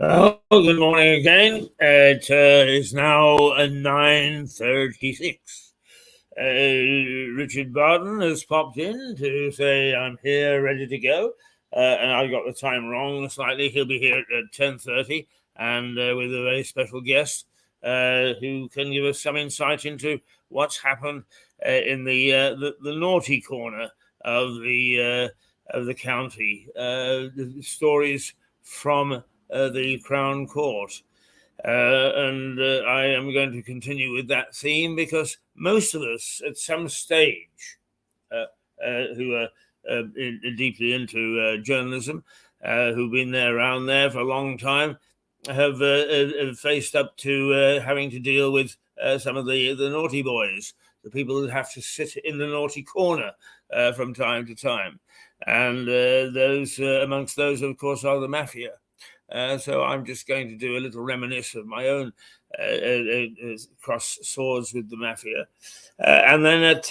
Oh, good morning again. It is now 9:36. Richard Barton has popped in to say I'm here, ready to go. And I got the time wrong slightly. He'll be here at 10:30, and with a very special guest who can give us some insight into what's happened in the naughty corner of the county. The stories from the Crown Court. And I am going to continue with that theme because most of us at some stage who are deeply into journalism, who've been there around there for a long time, have faced up to having to deal with some of the naughty boys, the people that have to sit in the naughty corner from time to time. And those amongst those, of course, are the mafia. So I'm just going to do a little reminisce of my own cross swords with the mafia. And then at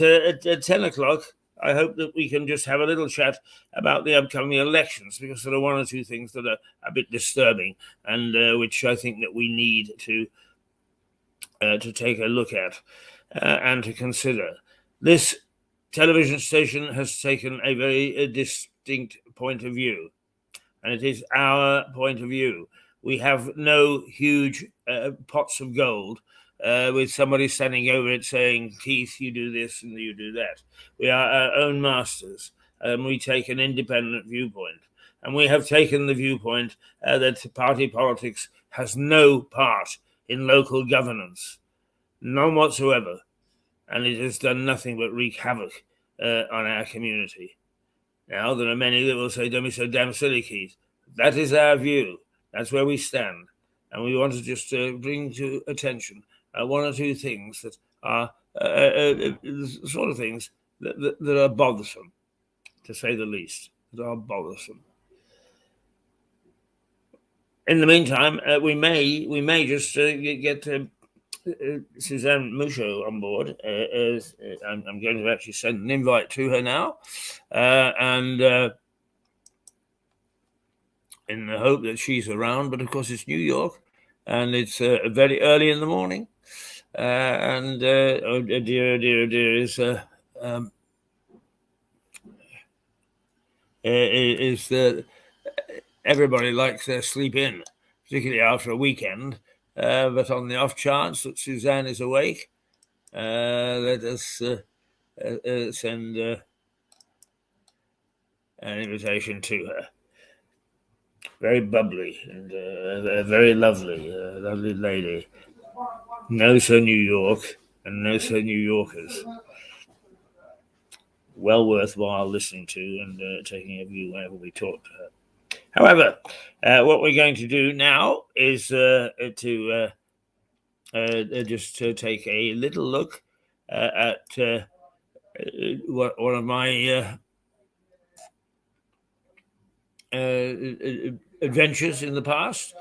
10 o'clock, I hope that we can just have a little chat about the upcoming elections, because there are one or two things that are a bit disturbing and which I think that we need to take a look at and to consider. This television station has taken a very distinct point of view, and it is our point of view. We have no huge pots of gold with somebody standing over it saying, Keith, you do this and you do that. We are our own masters, and we take an independent viewpoint. And we have taken the viewpoint that party politics has no part in local governance, none whatsoever. And it has done nothing but wreak havoc on our community. Now, there are many that will say, don't be so damn silly, Keith. That is our view. That's where we stand. And we want to just bring to attention one or two things that are the sort of things that are bothersome, to say the least, that are bothersome. In the meantime, we may just get Suzanne Mouchot on board. I'm going to actually send an invite to her now, and in the hope that she's around. But of course, it's New York, and it's very early in the morning. And oh dear, is everybody likes their sleep in, particularly after a weekend. But on the off chance that Suzanne is awake, let us send an invitation to her. Very bubbly and very lovely, lovely lady. Knows her New York and knows her New Yorkers. Well worthwhile listening to and taking a view whenever we talk to her. However, what we're going to do now is to just take a little look at one of my adventures in the past,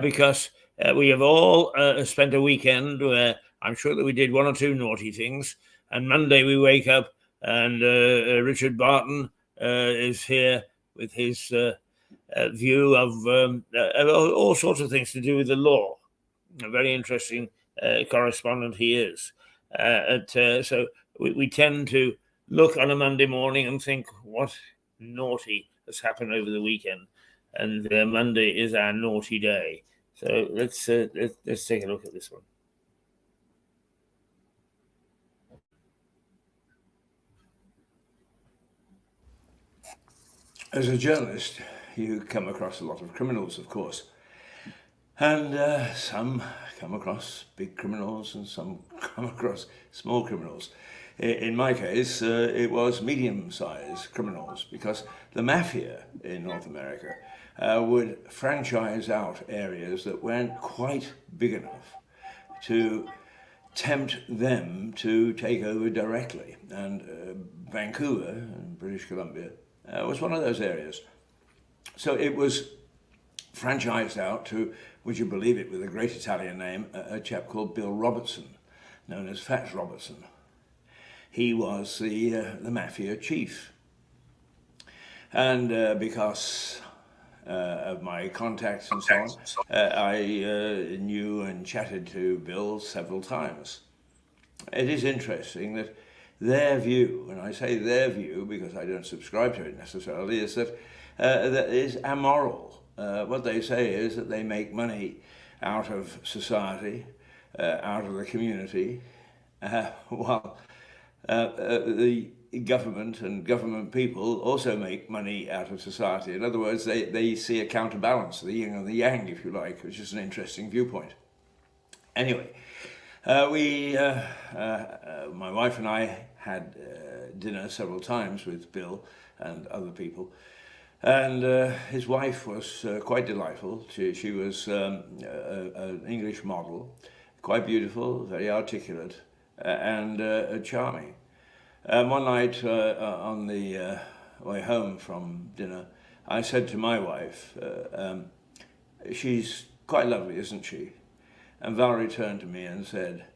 because we have all spent a weekend where I'm sure that we did one or two naughty things. And Monday we wake up and Richard Barton is here with his view of all sorts of things to do with the law. A very interesting correspondent he is. So we tend to look on a Monday morning and think, what naughty has happened over the weekend? And Monday is our naughty day. So let's take a look at this one. As a journalist, you come across a lot of criminals, of course. And some come across big criminals and some come across small criminals. In my case, it was medium-sized criminals, because the mafia in North America would franchise out areas that weren't quite big enough to tempt them to take over directly. And Vancouver, in British Columbia, was one of those areas. So it was franchised out to, would you believe it, with a great Italian name, a chap called Bill Robertson, known as Fats Robertson. He was the mafia chief. And because of my contacts and so on, I knew and chatted to Bill several times. It is interesting that their view, and I say their view because I don't subscribe to it necessarily, is that that is amoral. What they say is that they make money out of society, out of the community, while the government and government people also make money out of society. In other words, they see a counterbalance, the yin and the yang, if you like, which is an interesting viewpoint. Anyway, my wife and I had dinner several times with Bill and other people, and his wife was quite delightful. She was an English model, quite beautiful, very articulate, and charming. One night on the way home from dinner, I said to my wife, she's quite lovely, isn't she? And Valerie turned to me and said,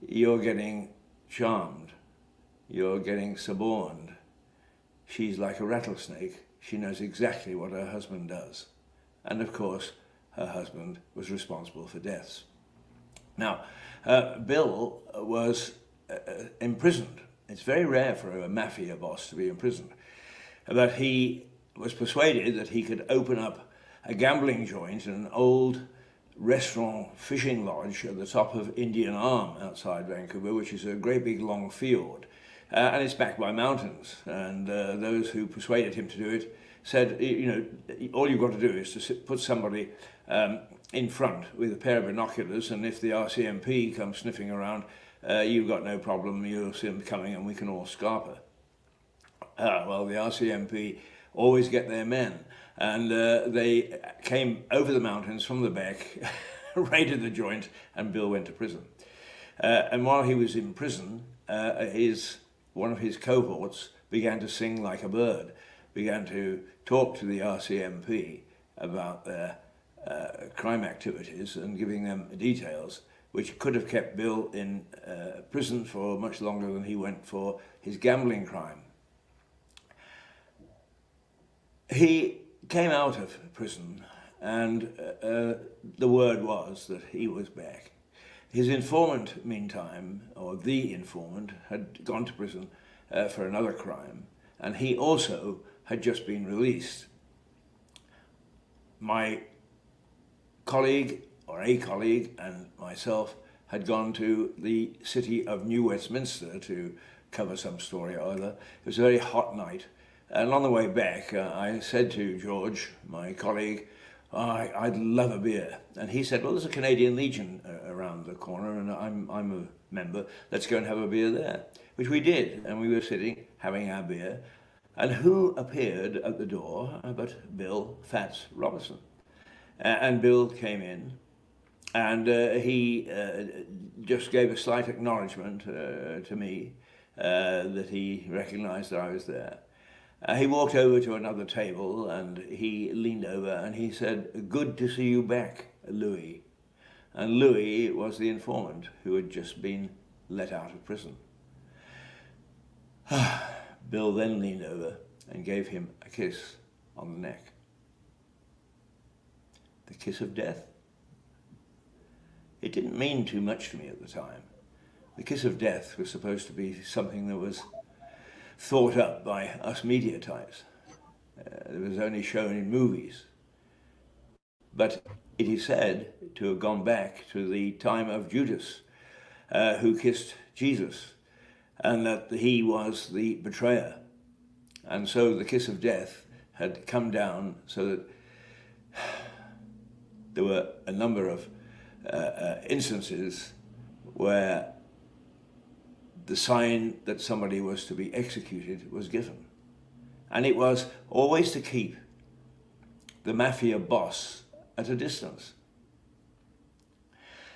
you're getting charmed, you're getting suborned. She's like a rattlesnake, she knows exactly what her husband does. And of course, her husband was responsible for deaths. Now, Bill was imprisoned. It's very rare for a mafia boss to be imprisoned, but he was persuaded that he could open up a gambling joint in an old restaurant fishing lodge at the top of Indian Arm outside Vancouver, which is a great big long fjord, and it's backed by mountains. And those who persuaded him to do it said, you know, all you've got to do is to put somebody in front with a pair of binoculars, and if the RCMP comes sniffing around, you've got no problem, you'll see them coming and we can all scarper. Well, the RCMP always get their men, and they came over the mountains from the back, raided the joint, and Bill went to prison. And while he was in prison, one of his cohorts began to sing like a bird, began to talk to the RCMP about their crime activities and giving them details, which could have kept Bill in prison for much longer than he went for his gambling crime. He came out of prison, and the word was that he was back. His informant, meantime, or the informant, had gone to prison for another crime, and he also had just been released. My colleague, or a colleague, and myself had gone to the city of New Westminster to cover some story or other. It was a very hot night, and on the way back I said to George, my colleague, I'd love a beer. And he said, well, there's a Canadian Legion around the corner and I'm a member, let's go and have a beer there. Which we did, and we were sitting having our beer, and who appeared at the door but Bill Fats Robertson. And Bill came in, and he just gave a slight acknowledgement to me that he recognized that I was there. He walked over to another table and he leaned over and he said, good to see you back, Louis. And Louis was the informant who had just been let out of prison. Bill then leaned over and gave him a kiss on the neck. The kiss of death? It didn't mean too much to me at the time. The kiss of death was supposed to be something that was thought up by us media types. It was only shown in movies. But it is said to have gone back to the time of Judas, who kissed Jesus, and that he was the betrayer. And so the kiss of death had come down so that there were a number of instances where the sign that somebody was to be executed was given. And it was always to keep the mafia boss at a distance.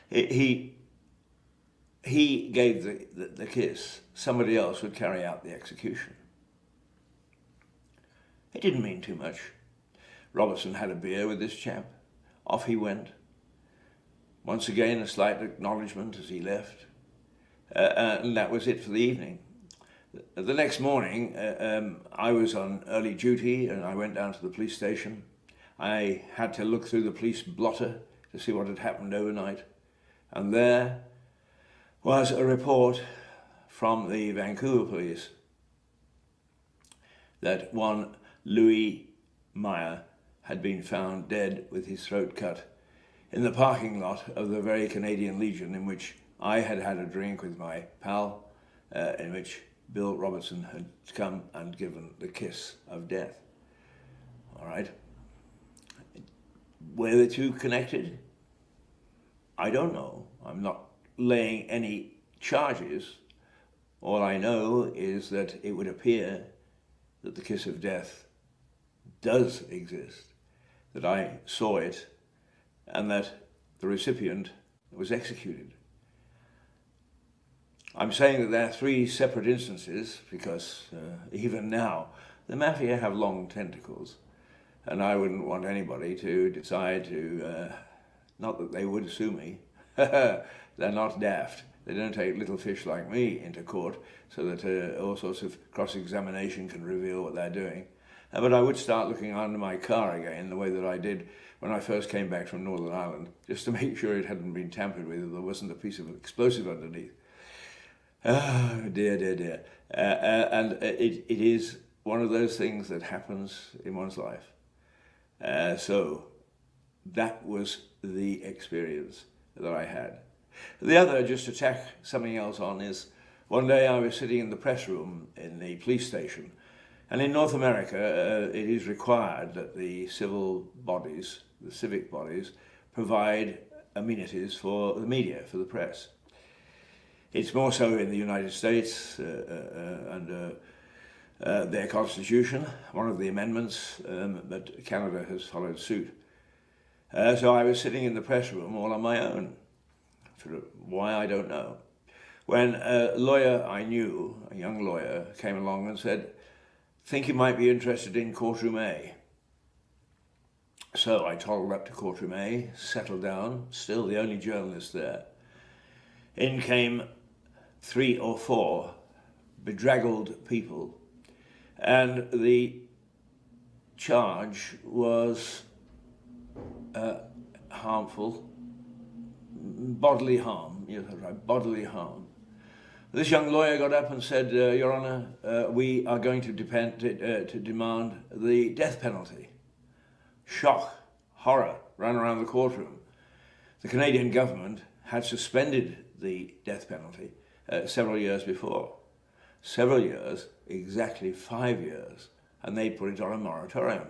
He gave the kiss, somebody else would carry out the execution. It didn't mean too much. Robertson had a beer with this chap. Off he went. Once again, a slight acknowledgement as he left. And that was it for the evening. The next morning, I was on early duty and I went down to the police station. I had to look through the police blotter to see what had happened overnight. And there was a report from the Vancouver police that one Louis Meyer had been found dead with his throat cut in the parking lot of the very Canadian Legion in which I had had a drink with my pal, in which Bill Robertson had come and given the kiss of death. All right. Were the two connected? I don't know. I'm not laying any charges. All I know is that it would appear that the kiss of death does exist, that I saw it, and that the recipient was executed. I'm saying that there are three separate instances because even now the mafia have long tentacles, and I wouldn't want anybody to decide to, not that they would sue me, they're not daft. They don't take little fish like me into court so that all sorts of cross-examination can reveal what they're doing. But I would start looking under my car again the way that I did when I first came back from Northern Ireland, just to make sure it hadn't been tampered with, or there wasn't a piece of explosive underneath. Oh, dear, dear, dear. And it is one of those things that happens in one's life. So that was the experience that I had. The other, just to tack something else on, is one day I was sitting in the press room in the police station, and in North America it is required that the civil bodies, the civic bodies, provide amenities for the media, for the press. It's more so in the United States under their constitution, one of the amendments, but Canada has followed suit. So I was sitting in the press room all on my own. Why, I don't know. When a lawyer I knew, a young lawyer, came along and said, "Think you might be interested in Courtroom A." So I toddled up to Courtroom A, settled down, still the only journalist there. In came 3 or 4 bedraggled people, and the charge was harmful, bodily harm, yes, right, bodily harm. This young lawyer got up and said, "Your Honour, we are going to demand the death penalty." Shock, horror ran around the courtroom. The Canadian government had suspended the death penalty several years before. Several years, exactly 5 years, and they put it on a moratorium.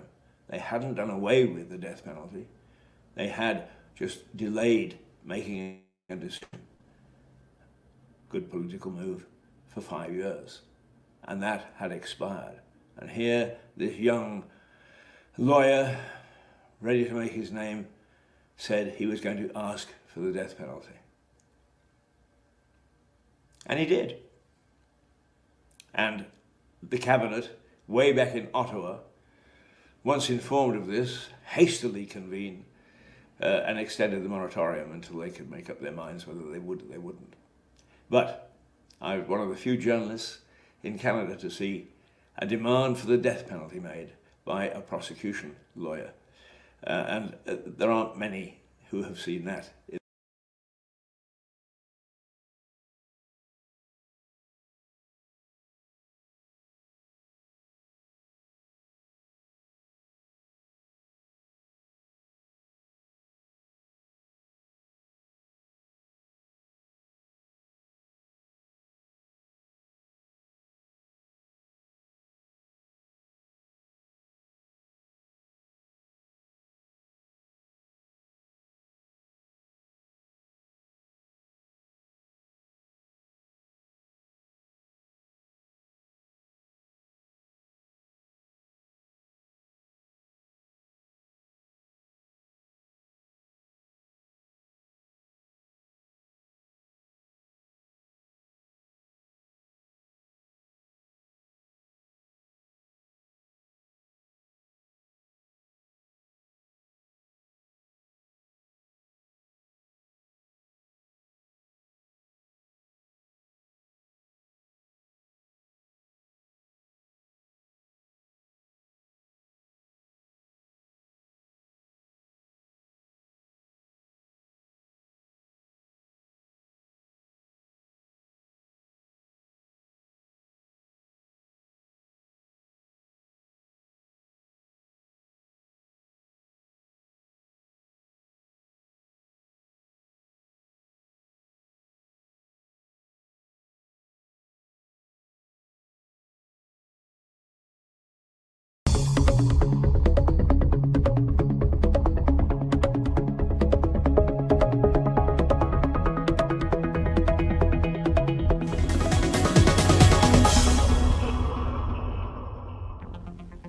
They hadn't done away with the death penalty. They had just delayed making a decision. Good political move for 5 years. And that had expired. And here, this young lawyer, ready to make his name, said he was going to ask for the death penalty. And he did. And the cabinet, way back in Ottawa, once informed of this, hastily convened and extended the moratorium until they could make up their minds whether they would or they wouldn't. But I was one of the few journalists in Canada to see a demand for the death penalty made by a prosecution lawyer. And there aren't many who have seen that.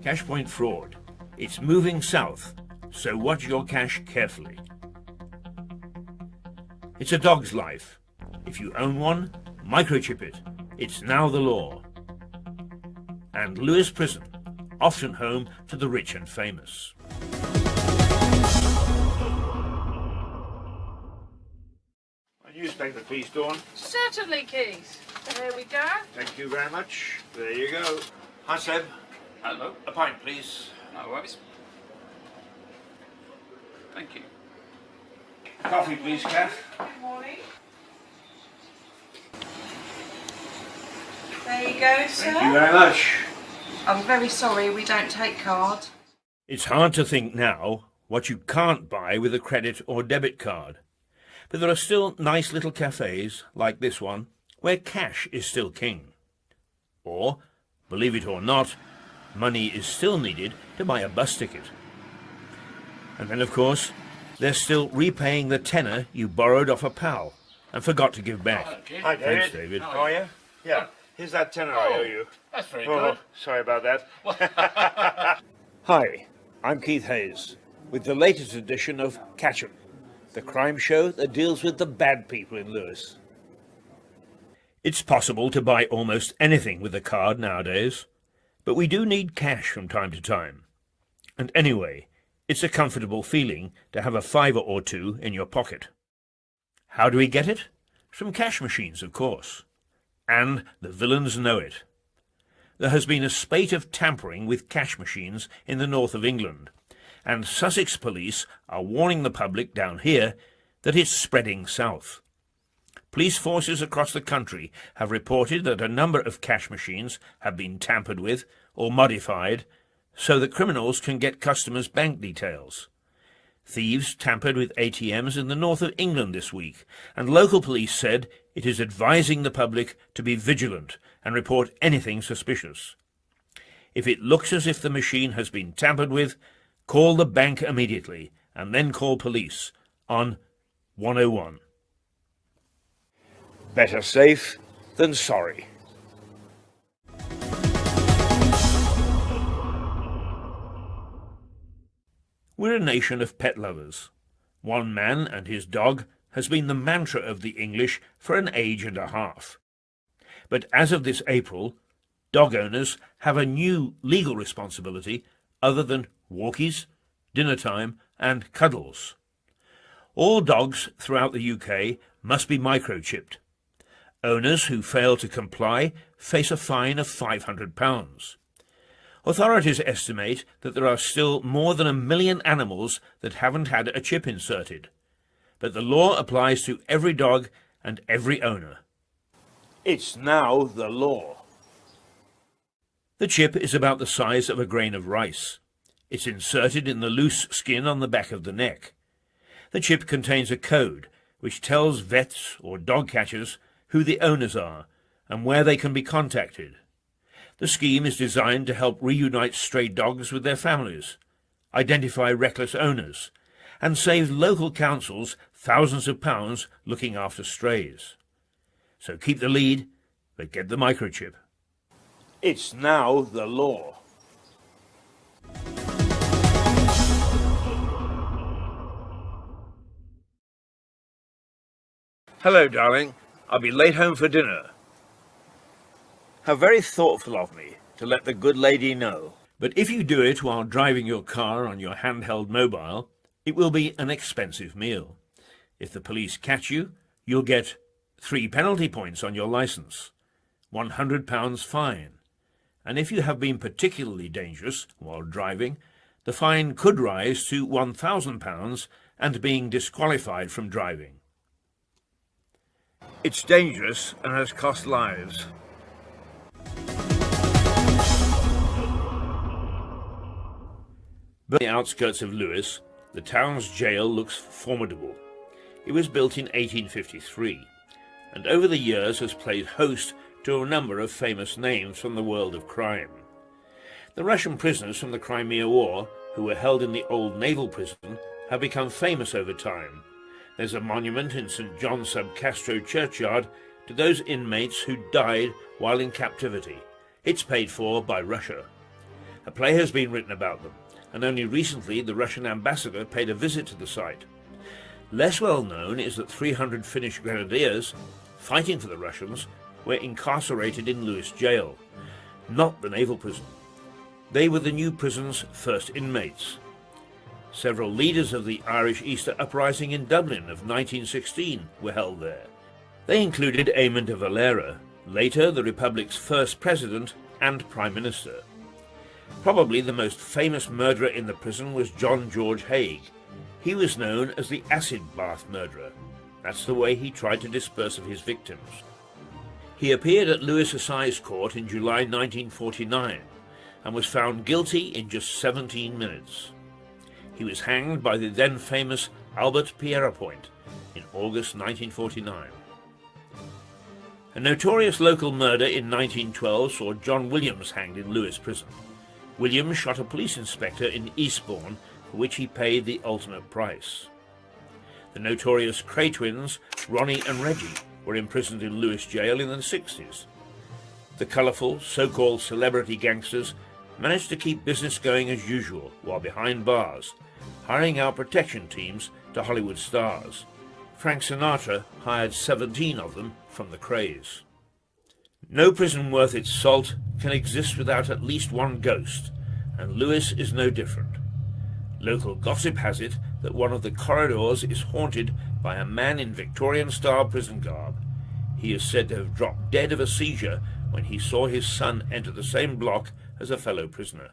Cashpoint fraud. It's moving south, so watch your cash carefully. It's a dog's life. If you own one, microchip it. It's now the law. And Lewes Prison, often home to the rich and famous. A newspaper, please, Dawn. Certainly, Keith. There we go. Thank you very much. There you go. Hi, Seb. Hello. A pint, please. No worries. Thank you. Coffee, please, Kath. Good morning. There you go, sir. Thank you very much. I'm very sorry we don't take card. It's hard to think now what you can't buy with a credit or debit card. But there are still nice little cafes, like this one, where cash is still king. Or, believe it or not, money is still needed to buy a bus ticket. And then, of course, they're still repaying the tenner you borrowed off a pal and forgot to give back. Hi, David. Thanks, David. How are you? Yeah. Here's that tenner I owe you. That's very Oh, good. sorry about that. Hi, I'm Keith Hayes with the latest edition of Catch 'em, the crime show that deals with the bad people in Lewes. It's possible to buy almost anything with a card nowadays, but we do need cash from time to time. And anyway, it's a comfortable feeling to have a fiver or two in your pocket. How do we get it? From cash machines, of course. And the villains know it. There has been a spate of tampering with cash machines in the north of England, and Sussex police are warning the public down here that it's spreading south. Police forces across the country have reported that a number of cash machines have been tampered with or modified so that criminals can get customers' bank details. Thieves tampered with ATMs in the north of England this week, and local police said it is advising the public to be vigilant and report anything suspicious. If it looks as if the machine has been tampered with, call the bank immediately and then call police on 101. Better safe than sorry. We're a nation of pet lovers. One man and his dog has been the mantra of the English for an age and a half. But as of this April, dog owners have a new legal responsibility other than walkies, dinner time and cuddles. All dogs throughout the UK must be microchipped. Owners who fail to comply face a fine of £500. Authorities estimate that there are still more than 1 million animals that haven't had a chip inserted, but the law applies to every dog and every owner. It's now the law. The chip is about the size of a grain of rice. It's inserted in the loose skin on the back of the neck. The chip contains a code which tells vets or dog catchers who the owners are and where they can be contacted. The scheme is designed to help reunite stray dogs with their families, identify reckless owners, and save local councils thousands of pounds looking after strays. So keep the lead, but get the microchip. It's now the law. Hello, darling. I'll be late home for dinner. How very thoughtful of me to let the good lady know. But if you do it while driving your car on your handheld mobile, it will be an expensive meal. If the police catch you, you'll get 3 penalty points on your licence, £100 fine. And if you have been particularly dangerous while driving, the fine could rise to £1,000 and being disqualified from driving. It's dangerous and has cost lives. But on the outskirts of Lewes, the town's jail looks formidable. It was built in 1853, and over the years has played host to a number of famous names from the world of crime. The Russian prisoners from the Crimea War, who were held in the old naval prison, have become famous over time. There's a monument in St. John sub Castro churchyard to those inmates who died while in captivity. It's paid for by Russia. A play has been written about them, and only recently the Russian ambassador paid a visit to the site. Less well known is that 300 Finnish grenadiers, fighting for the Russians, were incarcerated in Lewes jail, not the naval prison. They were the new prison's first inmates. Several leaders of the Irish Easter Uprising in Dublin of 1916 were held there. They included Eamon de Valera, later the Republic's first president and prime minister. Probably the most famous murderer in the prison was John George Haigh. He was known as the acid bath murderer. That's the way he tried to dispose of his victims. He appeared at Lewes Assize Court in July 1949 and was found guilty in just 17 minutes. He was hanged by the then famous Albert Pierrepoint in August 1949. A notorious local murder in 1912 saw John Williams hanged in Lewes prison. Williams shot a police inspector in Eastbourne, for which he paid the ultimate price. The notorious Kray twins, Ronnie and Reggie, were imprisoned in Lewes jail in the 60s. The colourful, so-called celebrity gangsters managed to keep business going as usual while behind bars, hiring out protection teams to Hollywood stars. Frank Sinatra hired 17 of them from the Krays. No prison worth its salt can exist without at least one ghost, and Lewes is no different. Local gossip has it that one of the corridors is haunted by a man in Victorian-style prison garb. He is said to have dropped dead of a seizure when he saw his son enter the same block as a fellow prisoner.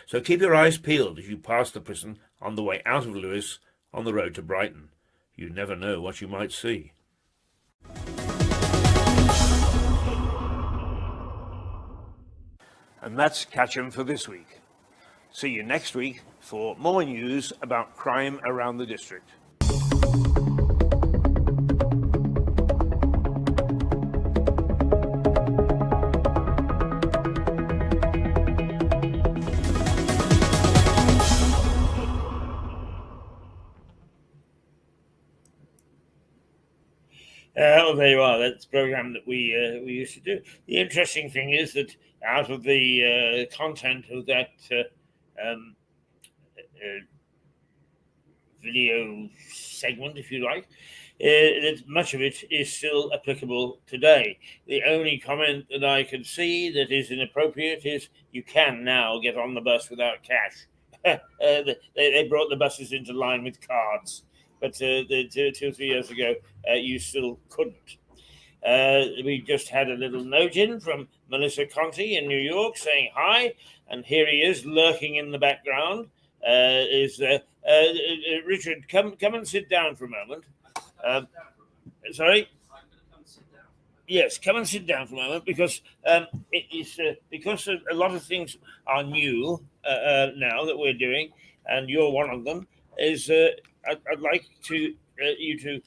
So keep your eyes peeled as you pass the prison on the way out of Lewes on the road to Brighton. You never know what you might see. And that's Catch 'em for this week. See you next week for more news about crime around the district. Well, there you are. That's the program that we used to do. The interesting thing is that out of the content of that video segment, if you like, much of it is still applicable today. The only comment that I could see that is inappropriate is you can now get on the bus without cash. They brought the buses into line with cards. But 2 or 3 years ago, you still couldn't. We just had a little note in from Melissa Conti in New York saying hi, and here he is lurking in the background. Richard, come and sit down for a moment. Sorry? Yes, come and sit down for a moment because it is because a lot of things are new now that we're doing, and you're one of them. I'd like you to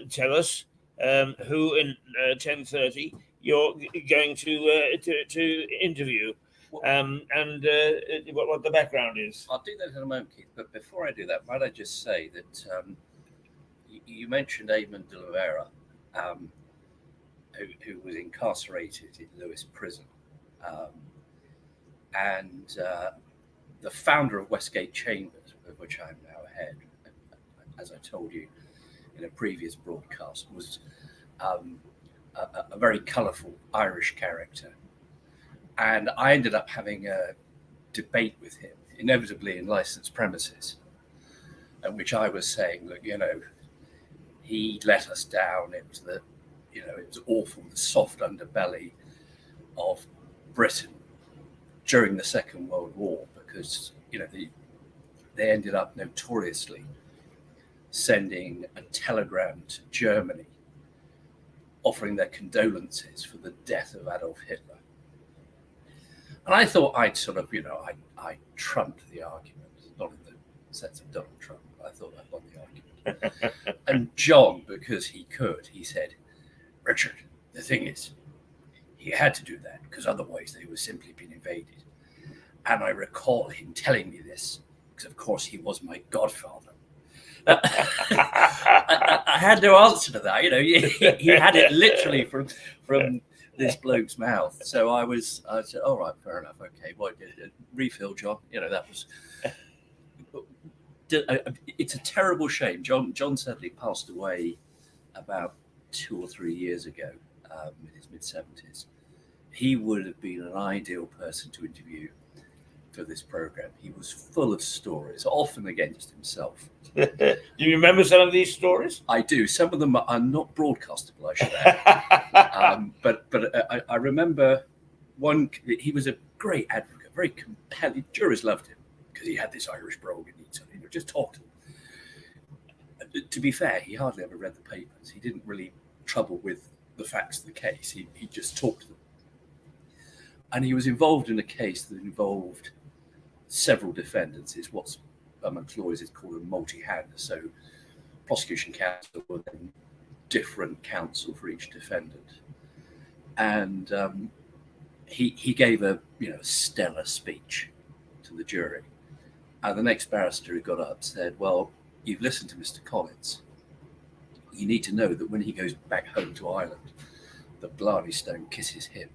tell us who in 10:30 you're going to interview, and what the background is. I'll do that in a moment, Keith. But before I do that, might I just say that you mentioned Eamon de Valera, who was incarcerated in Lewes prison, and the founder of Westgate Chambers, of which I'm now head, as I told you in a previous broadcast, was a very colourful Irish character. And I ended up having a debate with him, inevitably in licensed premises, at which I was saying, look, he let us down. It was it was awful, the soft underbelly of Britain during the Second World War, because, they ended up notoriously sending a telegram to Germany offering their condolences for the death of Adolf Hitler. And I thought I'd sort of, I trumped the argument, not in the sense of Donald Trump, but I thought I won the argument. And John, because he could, he said, Richard, the thing is, he had to do that because otherwise they would simply been invaded. And I recall him telling me this because, of course, he was my godfather. I had no answer to that. He had it literally from this bloke's mouth. So I said, all right, fair enough. Okay, well, refill, John. That was. It's a terrible shame. John Sedley passed away about 2 or 3 years ago, in his mid-70s. He would have been an ideal person to interview for this program. He was full of stories, often against himself. Do you remember some of these stories? I do. Some of them are not broadcastable, I should add. But I remember one. He was a great advocate, very compelling. Jurors loved him because he had this Irish brogue and he'd just talk to them. To be fair, he hardly ever read the papers. He didn't really trouble with the facts of the case. He just talked to them. And he was involved in a case that involved several defendants. It's what's amongst lawyers is called a multi-hander. So prosecution counsel and then different counsel for each defendant. And he gave a stellar speech to the jury. And the next barrister who got up said, well, you've listened to Mr. Collins. You need to know that when he goes back home to Ireland, the Blarney Stone kisses him.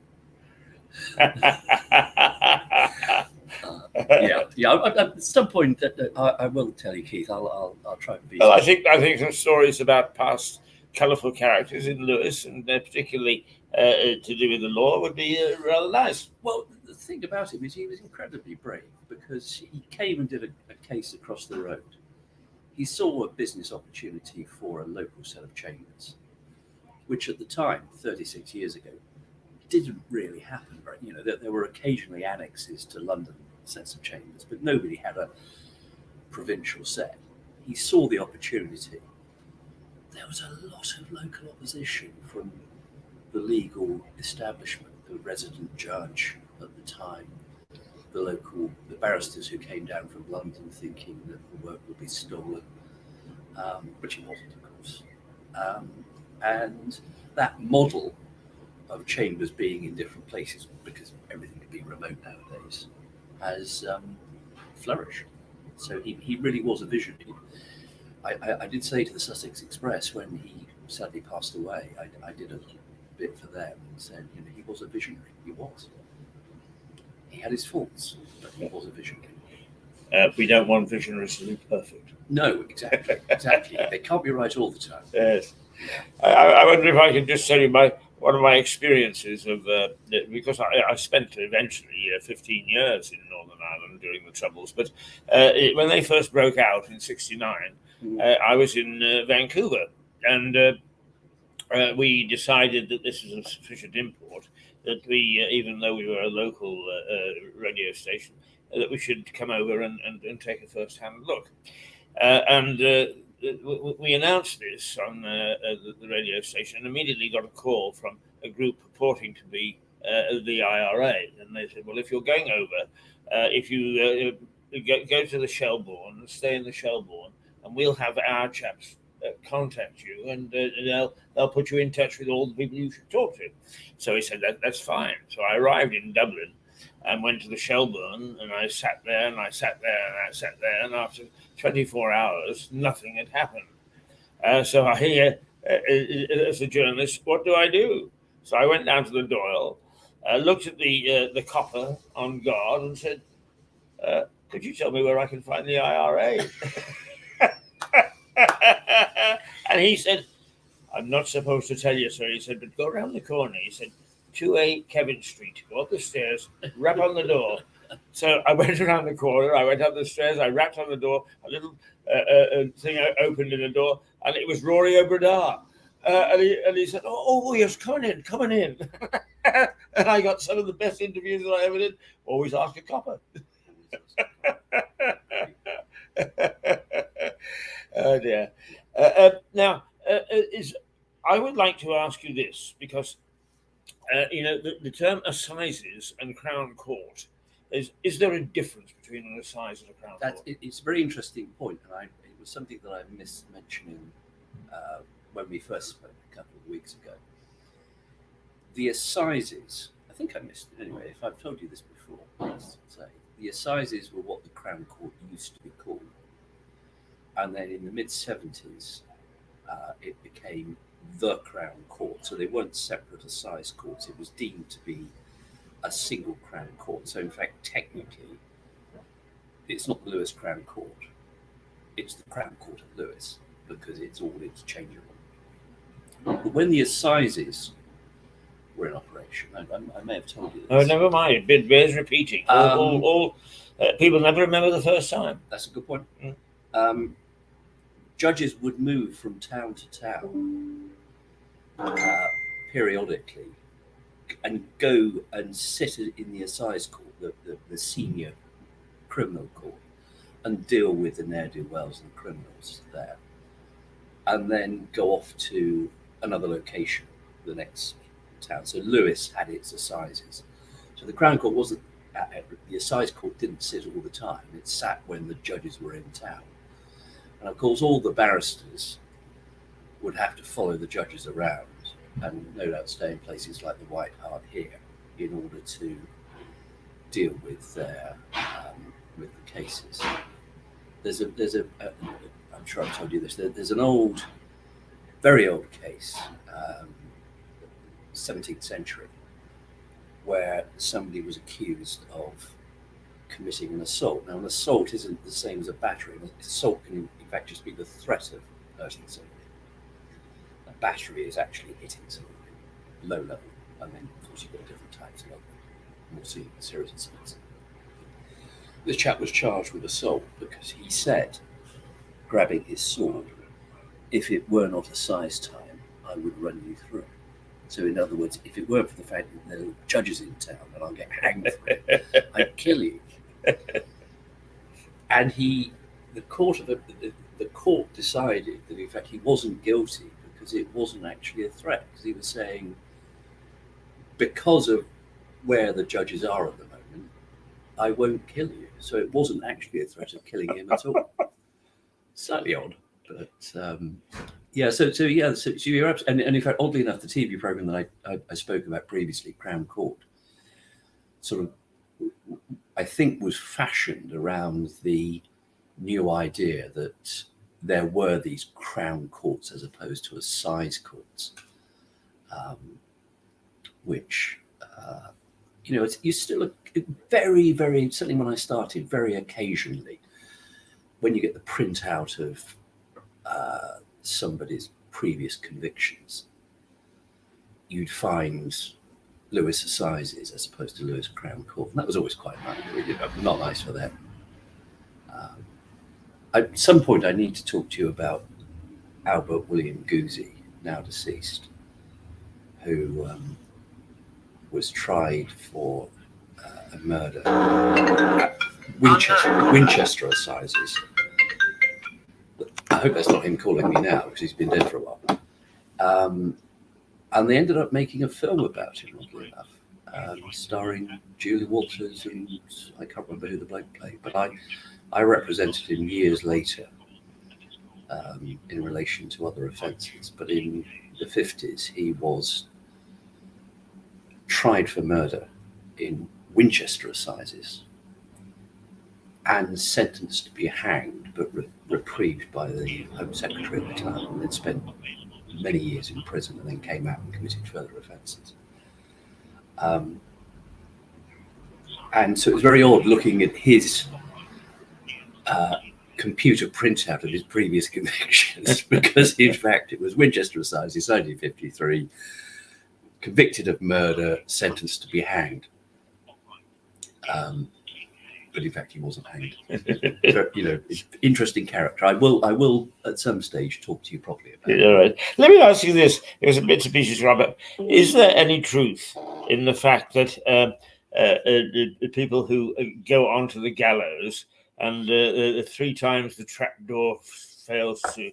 At some point, I will tell you, Keith. I'll try and be. Well, I think some stories about past colourful characters in Lewis, and particularly to do with the law, would be rather nice. Well, the thing about him is he was incredibly brave because he came and did a case across the road. He saw a business opportunity for a local set of chambers, which at the time, 36 years ago, didn't really happen. Right? There were occasionally annexes to London sets of chambers, but nobody had a provincial set. He saw the opportunity. There was a lot of local opposition from the legal establishment, the resident judge at the time, the barristers who came down from London thinking that the work would be stolen, which it wasn't, of course. And that model of chambers being in different places, because everything can be remote nowadays, has flourished. So he really was a visionary. I did say to the Sussex Express when he sadly passed away, I did a little bit for them and said, he was a visionary. He was. He had his faults, but he was a visionary. We don't want visionaries to be perfect. No, exactly. They can't be right all the time. Yes. I wonder if I could just tell you one of my experiences of because I spent eventually 15 years in Northern Ireland during the Troubles, but when they first broke out in '69, I was in Vancouver, and we decided that this was of sufficient import that we, even though we were a local radio station, that we should come over and take a first-hand look. We announced this on the radio station and immediately got a call from a group purporting to be the IRA. And they said, well, if you're going over, if you go to the Shelbourne, stay in the Shelbourne, and we'll have our chaps contact you, and they'll put you in touch with all the people you should talk to. So he said, that's fine. So I arrived in Dublin and went to the Shelbourne, and I sat there, and and after 24 hours, nothing had happened. So I hear, as a journalist, what do I do? So I went down to the Doyle, looked at the copper on guard, and said, could you tell me where I can find the IRA? And he said, I'm not supposed to tell you, sir. He said, but go around the corner. He said, 2A Kevin Street, go up the stairs, rap on the door. So I went around the corner, I went up the stairs, I rapped on the door, a little thing opened in the door, and it was Rory O'Bradar. And he said, oh, yes, come on in. And I got some of the best interviews that I ever did. Always ask a copper. Oh, dear. Now, I would like to ask you this, because the term assizes and Crown Court, is there a difference between an assize and a Crown Court? It's a very interesting point, and it was something that I missed mentioning when we first spoke a couple of weeks ago. The assizes, I think I missed it anyway, if I've told you this before, let's say, the assizes were what the Crown Court used to be called. And then in the mid-70s, it became the Crown Court. So they weren't separate assize courts. It was deemed to be a single Crown Court. So in fact, technically, it's not the Lewes Crown Court. It's the Crown Court of Lewes, because it's all interchangeable. But when the assizes were in operation, I may have told you this. Oh, never mind. It bears repeating. All people never remember the first time. That's a good point. Mm. Judges would move from town to town periodically and go and sit in the assize court, the senior criminal court, and deal with the ne'er-do-wells and criminals there, and then go off to another location, the next town. So Lewes had its assizes. So the Crown Court wasn't, the assize court didn't sit all the time. It sat when the judges were in town. And of course, all the barristers would have to follow the judges around, and no doubt stay in places like the White Hart here in order to deal with their with the cases. There's a I'm sure I've told you this. There's an old, very old case, 17th century, where somebody was accused of committing an assault. Now, an assault isn't the same as a battery. An assault can, in fact, just be the threat of hurting somebody. A battery is actually hitting somebody, low level. And then, of course, you've got different types of more serious assaults. This chap was charged with assault because he said, grabbing his sword, if it were not assize time, I would run you through. So, in other words, if it weren't for the fact that there are judges in town and I'll get hanged for it, I'd kill you. And the court decided that in fact he wasn't guilty because it wasn't actually a threat, because he was saying, because of where the judges are at the moment, I won't kill you. So it wasn't actually a threat of killing him at all. Slightly odd, but yeah. So you're absolutely, and in fact, oddly enough, the TV program that I spoke about previously, Crown Court, sort of, I think, was fashioned around the new idea that there were these Crown Courts as opposed to assize courts, which you still very, very, certainly when I started, very occasionally, when you get the printout of somebody's previous convictions, you'd find Lewes Assizes as opposed to Lewes Crown Court. And that was always quite nice, not nice for them. At some point, I need to talk to you about Albert William Goosey, now deceased, who was tried for a murder at Winchester Assizes. I hope that's not him calling me now, because he's been dead for a while. And they ended up making a film about him, oddly enough, starring Julie Walters, and I can't remember who the bloke played, but I represented him years later in relation to other offences. But in the 50s, he was tried for murder in Winchester Assizes and sentenced to be hanged, but reprieved by the Home Secretary at the time, and then spent many years in prison and then came out and committed further offences. And so it was very odd looking at his computer printout of his previous convictions, because in fact it was Winchester Assizes, 1953, convicted of murder, sentenced to be hanged. But in fact he wasn't hanged. Interesting character. I will at some stage talk to you properly about it. All right. Let me ask you this. There's a bits and pieces, Robert. Is there any truth in the fact that people who go onto the gallows and 3 times the trapdoor fails to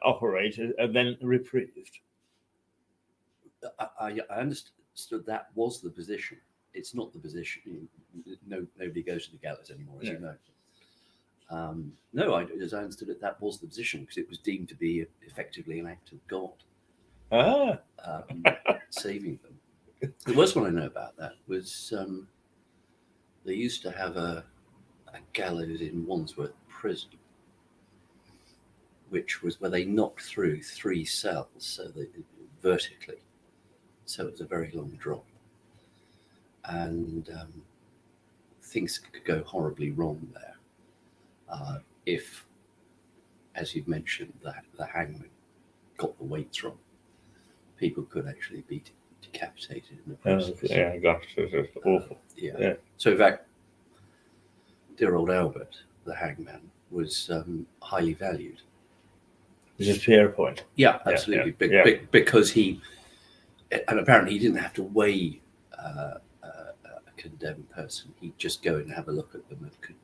operate are then reprieved? I understood that was the position. It's not the position. Nobody goes to the gallows anymore, as you know. No, as I understood it, that was the position, because it was deemed to be effectively an act of God, saving them. The worst one I know about that was they used to have a gallows in Wandsworth Prison, which was where they knocked through 3 cells. So vertically, so it's a very long drop, and things could go horribly wrong there if, as you've mentioned, that the hangman got the weights wrong. People could actually be decapitated in the process. Yeah, gosh, it's awful. Yeah. So in fact, dear old Albert, the hangman, was highly valued. This is Pierrepoint. Yeah, absolutely. Because he, and apparently he didn't have to weigh a condemned person. He'd just go and have a look at them and could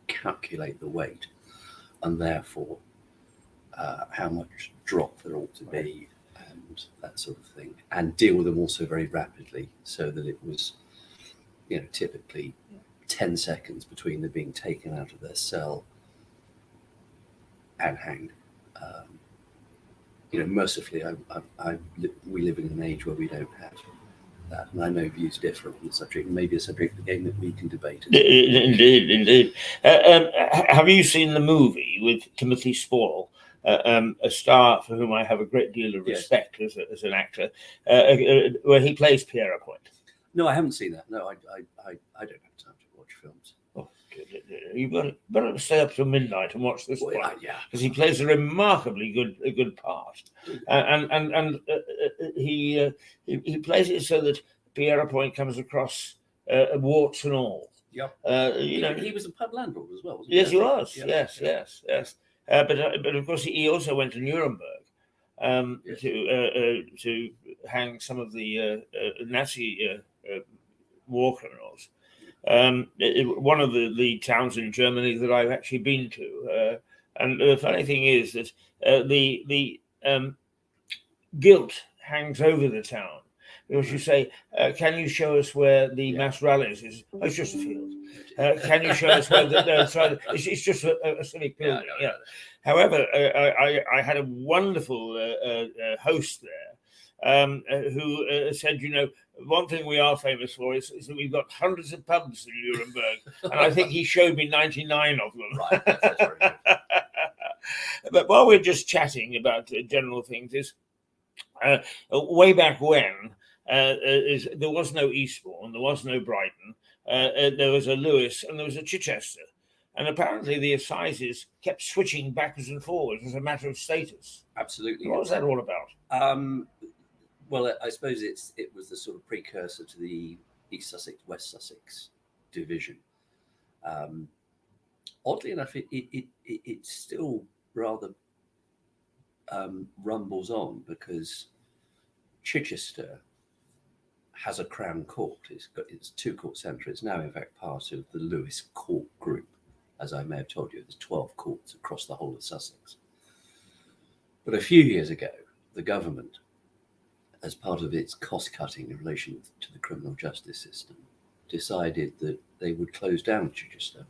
calculate the weight, and therefore how much drop there ought to be, and that sort of thing, and deal with them also very rapidly, so that it was, typically 10 seconds between them being taken out of their cell and hanged. Mercifully, we live in an age where we don't have that, and I know views differ on the subject. Maybe a subject again that we can debate. Indeed. Have you seen the movie with Timothy Spall, a star for whom I have a great deal of respect as an actor, where he plays Pierrepoint? No, I haven't seen that. No, I don't have time to watch films. Oh, you've better stay up till midnight and watch this one. Yeah, because he plays a remarkably good part, and he plays it so that Pierrepoint comes across warts and all. Yep. He was a pub landlord as well, wasn't he? Yes, he was. Yeah. Yes. But of course he also went to Nuremberg to hang some of the Nazi war criminals. One of the towns in Germany that I've actually been to, and the funny thing is that the guilt hangs over the town, because you say, "Can you show us where the mass rallies is?" Oh, it's just a field. Can you show us where it's just a civic building? Yeah. However, I had a wonderful host there who said, one thing we are famous for is that we've got hundreds of pubs in Nuremberg, and I think he showed me 99 of them. Right, that's very good. But while we're just chatting about general things, way back when there was no Eastbourne, there was no Brighton, there was a Lewes and there was a Chichester, and apparently the assizes kept switching backwards and forwards as a matter of status. Absolutely. What was that all about? Well, I suppose it was the sort of precursor to the East Sussex, West Sussex division. Oddly enough, it still rather rumbles on, because Chichester has a Crown Court. It's two court centre. It's now in fact part of the Lewes Court Group. As I may have told you, there's 12 courts across the whole of Sussex. But a few years ago, the government, as part of its cost cutting in relation to the criminal justice system, decided that they would close down Chichester.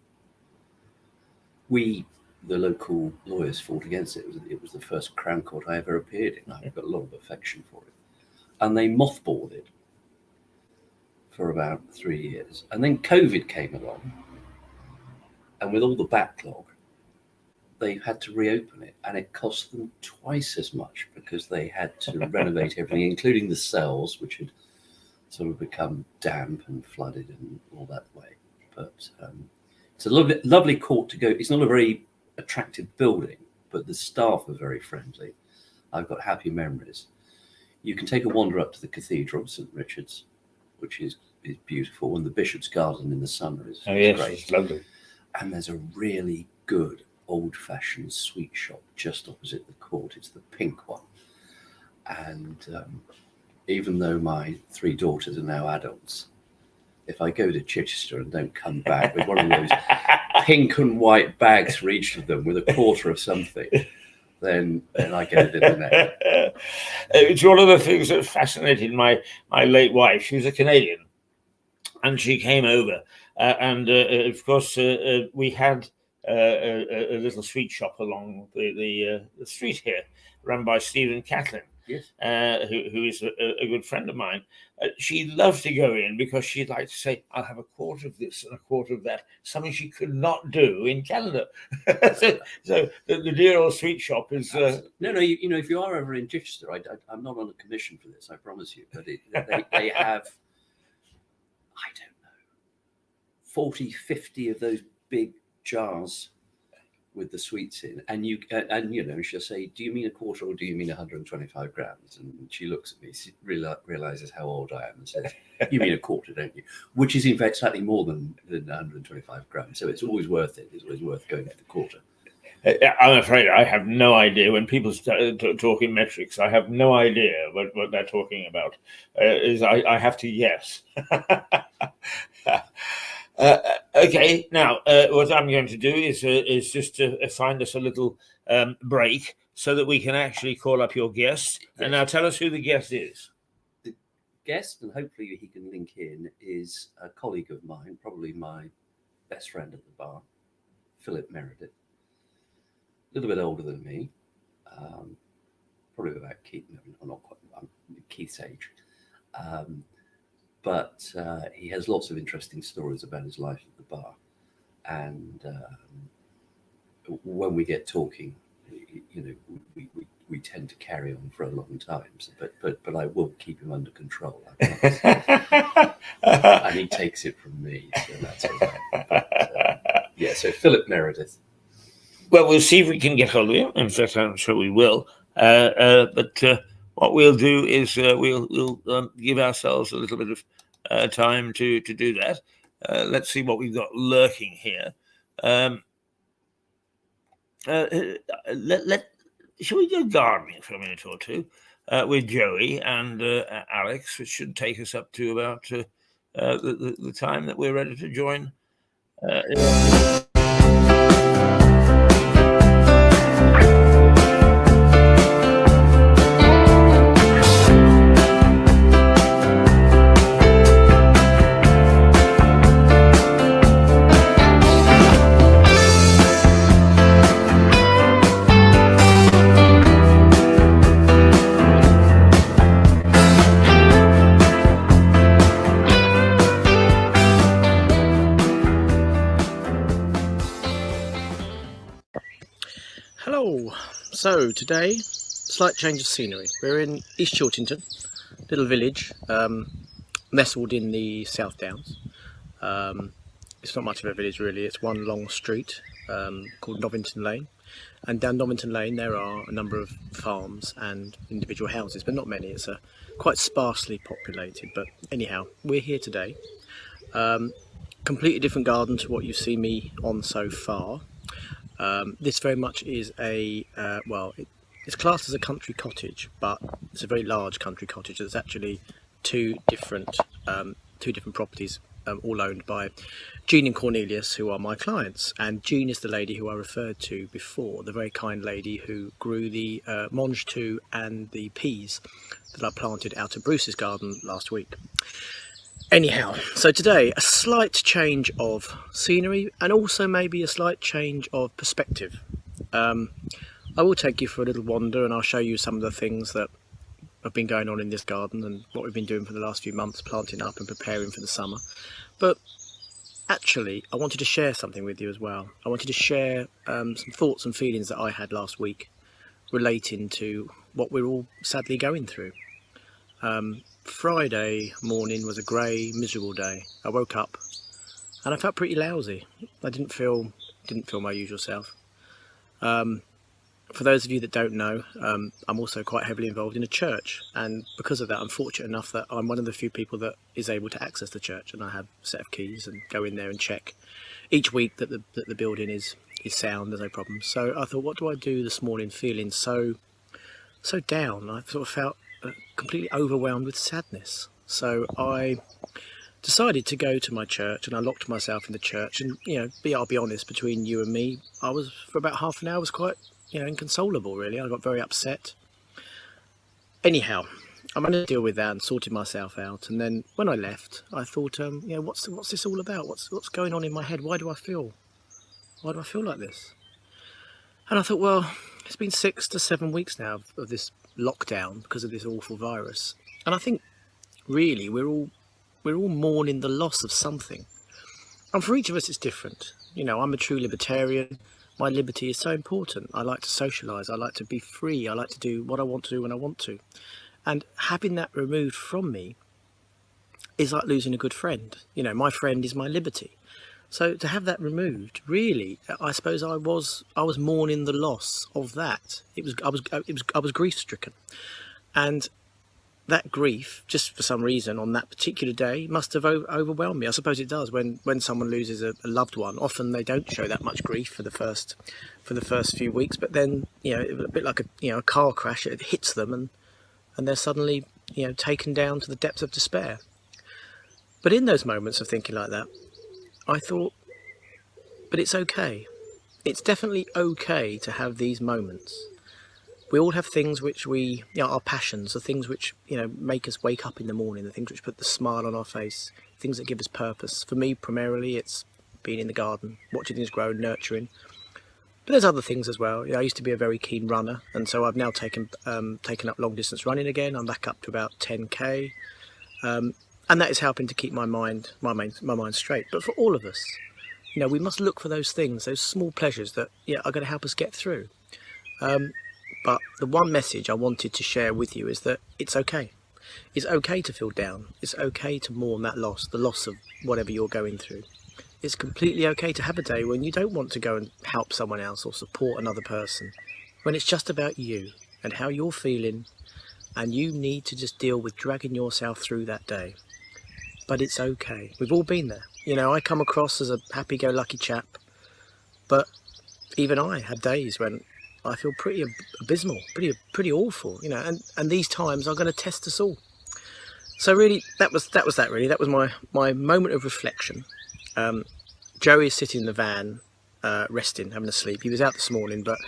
We, the local lawyers, fought against it. It was the first Crown Court I ever appeared in. I've got a lot of affection for it. And they mothballed it for about 3 years. And then COVID came along. And with all the backlog, they had to reopen it. And it cost them twice as much, because they had to renovate everything, including the cells, which had sort of become damp and flooded and all that way. But it's a lovely court to go. It's not a very attractive building, but the staff are very friendly. I've got happy memories. You can take a wander up to the Cathedral of St. Richard's, which is beautiful, and the Bishop's Garden in the summer is great. It's lovely. And there's a really good old-fashioned sweet shop just opposite the court. It's the pink one. And even though my 3 daughters are now adults, if I go to Chichester and don't come back with one of those pink and white bags for each of them with a quarter of something, then I get it in the neck. It's one of the things that fascinated my late wife. She was a Canadian, and she came over, and of course we had a little sweet shop along the street here, run by Stephen Catlin. Yes. who is a good friend of mine. She loved to go in because she'd like to say, "I'll have a quart of this and a quart of that," something she could not do in Canada. so the dear old sweet shop is. No, you know, if you are ever in Chichester, I'm not on a commission for this, I promise you, but they have, I don't know, 40, 50 of those big jars with the sweets in, and you know, she'll say, "Do you mean a quarter or do you mean 125 grams?" And she looks at me, she realizes how old I am, and says, "You mean a quarter, don't you?" Which is in fact slightly more than 125 grams. So it's always worth it. It's always worth going for the quarter. I'm afraid I have no idea. When people start talking metrics, I have no idea what they're talking about. I have to guess. Okay, now what I'm going to do is just to find us a little break so that we can actually call up your guest. Yes. And now tell us who the guest is. The guest, and hopefully he can link in, is a colleague of mine, probably my best friend at the bar, Philip Meredith. A little bit older than me, probably about Keith, no, not quite, Keith's age. But he has lots of interesting stories about his life at the bar. And when we get talking, you know, we tend to carry on for a long time. So, but I will keep him under control, I promise. And he takes it from me, so that's all right. But, yeah, so Philip Meredith. Well, we'll see if we can get hold of him. In fact, I'm sure we will. But what we'll do is we'll give ourselves a little bit of time to do that. Let's see what we've got lurking here. Shall we go gardening for a minute or two with Joey and Alex, which should take us up to about the time that we're ready to join. Hello. So today, slight change of scenery. We're in East Chiltington, little village, nestled in the South Downs. It's not much of a village really. It's one long street called Novington Lane, and down Novington Lane there are a number of farms and individual houses, but not many. It's quite sparsely populated. But anyhow, we're here today. Completely different garden to what you've seen me on so far. This very much is a, it's classed as a country cottage, but it's a very large country cottage. There's actually two different properties, all owned by Jean and Cornelius, who are my clients. And Jean is the lady who I referred to before, the very kind lady who grew the mange tout and the peas that I planted out of Bruce's garden last week. Anyhow, so today, a slight change of scenery and also maybe a slight change of perspective. I will take you for a little wander and I'll show you some of the things that have been going on in this garden and what we've been doing for the last few months, planting up and preparing for the summer. But actually, I wanted to share something with you as well. I wanted to share some thoughts and feelings that I had last week relating to what we're all sadly going through. Friday morning was a grey, miserable day. I woke up and I felt pretty lousy. I didn't feel my usual self. For those of you that don't know, I'm also quite heavily involved in a church, and because of that I'm fortunate enough that I'm one of the few people that is able to access the church, and I have a set of keys and go in there and check each week that the building is sound, there's no problems. So I thought, what do I do this morning feeling so down? I sort of felt completely overwhelmed with sadness. So I decided to go to my church and I locked myself in the church, and I'll be honest, between you and me, I was for about half an hour was quite inconsolable really. I got very upset. Anyhow, I managed to deal with that and sorted myself out, and then when I left I thought, what's this all about? What's going on in my head? Why do I feel like this? And I thought, well, it's been 6 to 7 weeks now of this lockdown because of this awful virus. And I think really we're all mourning the loss of something. And for each of us it's different. You know, I'm a true libertarian. My liberty is so important. I like to socialise, I like to be free, I like to do what I want to do when I want to. And having that removed from me is like losing a good friend. You know, my friend is my liberty. So to have that removed, really, I suppose I was mourning the loss of that. I was grief stricken, and that grief, just for some reason on that particular day, must have overwhelmed me. I suppose it does when someone loses a loved one. Often they don't show that much grief for the first few weeks, but then, you know, a bit like a car crash, it hits them and they're suddenly, you know, taken down to the depths of despair. But in those moments of thinking like that, I thought, but it's okay. It's definitely okay to have these moments. We all have things which our passions, the things which, you know, make us wake up in the morning, the things which put the smile on our face, things that give us purpose. For me, primarily, it's being in the garden, watching things grow, nurturing. But there's other things as well. You know, I used to be a very keen runner, and so I've now taken up long distance running again. I'm back up to about 10k. And that is helping to keep my mind straight. But for all of us, you know, we must look for those things, those small pleasures that are going to help us get through. But the one message I wanted to share with you is that it's okay. It's okay to feel down. It's okay to mourn that loss, the loss of whatever you're going through. It's completely okay to have a day when you don't want to go and help someone else or support another person, when it's just about you and how you're feeling, and you need to just deal with dragging yourself through that day. But it's okay. We've all been there. You know, I come across as a happy-go-lucky chap, but even I have days when I feel pretty abysmal, pretty awful, you know, and these times are going to test us all. So really, that was really. That was my moment of reflection. Joey is sitting in the van, resting, having a sleep. He was out this morning, but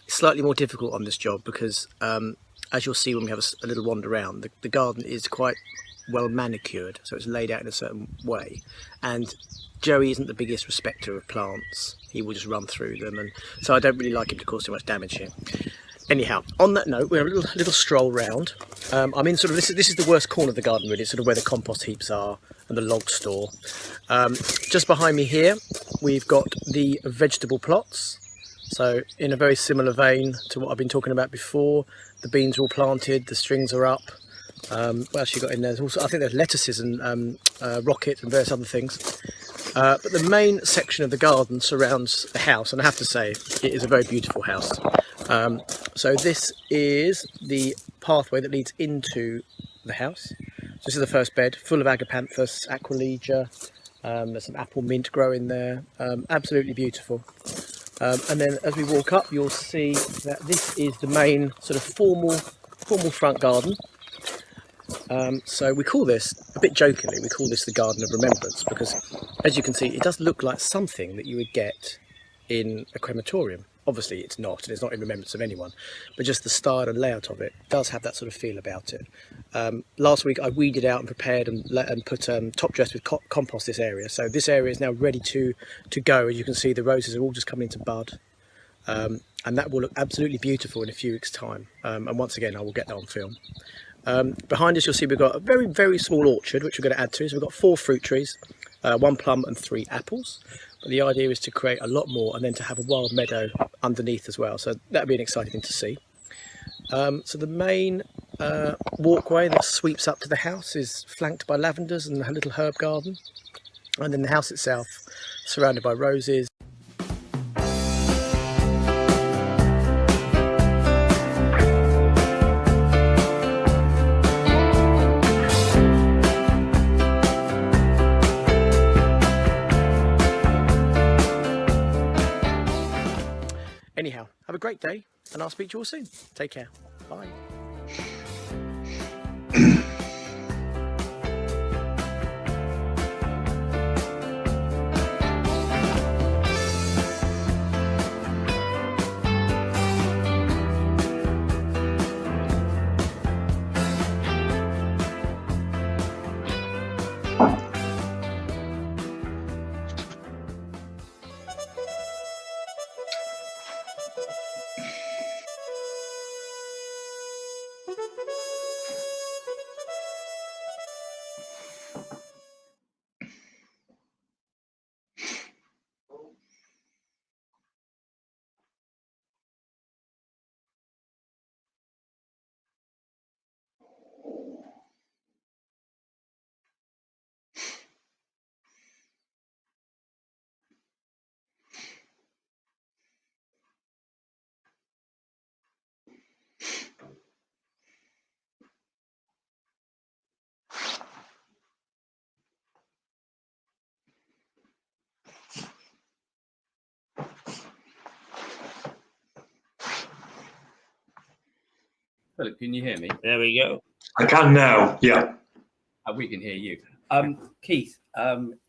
it's slightly more difficult on this job because, as you'll see when we have a little wander around, the garden is quite well manicured, so it's laid out in a certain way, and Joey isn't the biggest respecter of plants. He will just run through them, and so I don't really like him to cause too much damage here. Anyhow, on that note, we're a little stroll round. I'm in sort of this is the worst corner of the garden really. It's sort of where the compost heaps are and the log store. Just behind me here, we've got the vegetable plots. So in a very similar vein to what I've been talking about before, the beans are all planted, the strings are up. What else you got in there? There's also, I think there's lettuces and rocket and various other things. But the main section of the garden surrounds the house, and I have to say it is a very beautiful house. So this is the pathway that leads into the house. So this is the first bed, full of agapanthus, aquilegia. There's some apple mint growing there. Absolutely beautiful. And then as we walk up, you'll see that this is the main sort of formal front garden. So we call this, a bit jokingly, we call this the Garden of Remembrance, because as you can see, it does look like something that you would get in a crematorium. Obviously it's not, and it's not in remembrance of anyone, but just the style and layout of it does have that sort of feel about it. Last week I weeded out and prepared and put top dressed with compost this area, so this area is now ready to go. As you can see, the roses are all just coming into bud, and that will look absolutely beautiful in a few weeks' time. And once again, I will get that on film. Behind us you'll see we've got a very, very small orchard which we're going to add to. So we've got 4 fruit trees, 1 plum and 3 apples. But the idea is to create a lot more and then to have a wild meadow underneath as well. So that'd be an exciting thing to see. So the main walkway that sweeps up to the house is flanked by lavenders and a little herb garden. And then the house itself surrounded by roses. Anyhow, have a great day, and I'll speak to you all soon. Take care. Bye. Philip, can you hear me? There we go. I can now, yeah. We can hear you. Keith,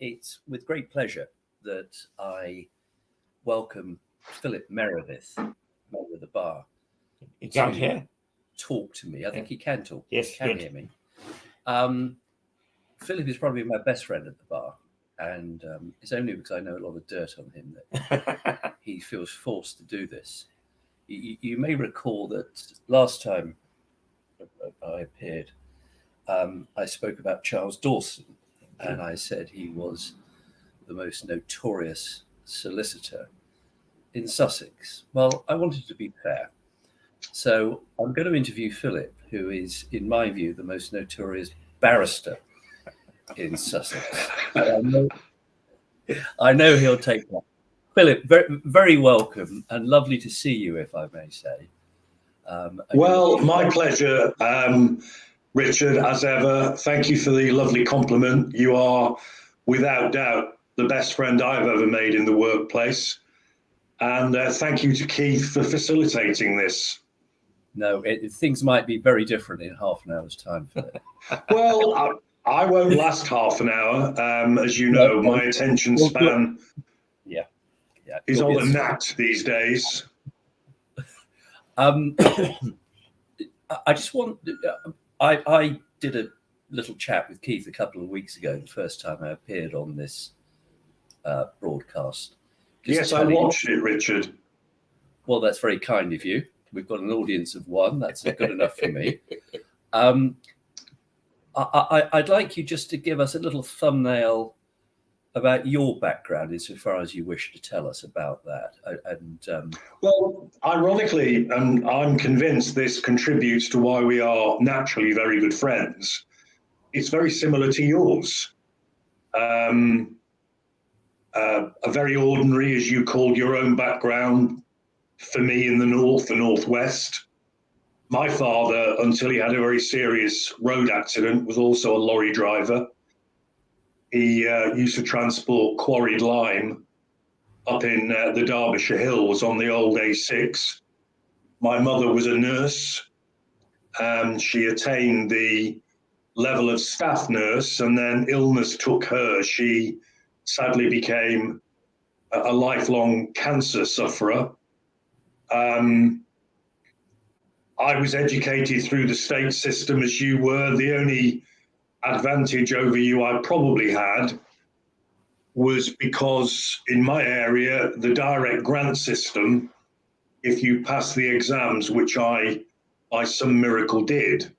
it's with great pleasure that I welcome Philip Meredith, member of the bar, You can't hear? talk to me. I think he can talk. Yes, he can good. hear me. Philip is probably my best friend at the bar, and it's only because I know a lot of dirt on him that he feels forced to do this. You may recall that last time I appeared, I spoke about Charles Dawson, and I said he was the most notorious solicitor in Sussex. Well, I wanted to be fair. So I'm going to interview Philip, who is, in my view, the most notorious barrister in Sussex. I know he'll take that. Philip, very, very welcome and lovely to see you, if I may say. Well, my pleasure, Richard, as ever. Thank you for the lovely compliment. You are, without doubt, the best friend I've ever made in the workplace. And thank you to Keith for facilitating this. No, things might be very different in half an hour's time, Philip. Well, I won't last half an hour. As you know, my attention span is on a gnat these days. I just want, I did a little chat with Keith a couple of weeks ago, the first time I appeared on this broadcast. Yes, I watched it, Richard. Well, that's very kind of you. We've got an audience of one. That's good enough for me. I'd like you just to give us a little thumbnail about your background, insofar as you wish to tell us about that. Well, ironically, and I'm convinced this contributes to why we are naturally very good friends, it's very similar to yours. A very ordinary, as you called your own background, for me in the north, the northwest. My father, until he had a very serious road accident, was also a lorry driver. He used to transport quarried lime up in the Derbyshire Hills on the old A6. My mother was a nurse, and she attained the level of staff nurse, and then illness took her. She sadly became a lifelong cancer sufferer. I was educated through the state system as you were. The only advantage over you I probably had was because in my area, the direct grant system, if you pass the exams, which I by some miracle did,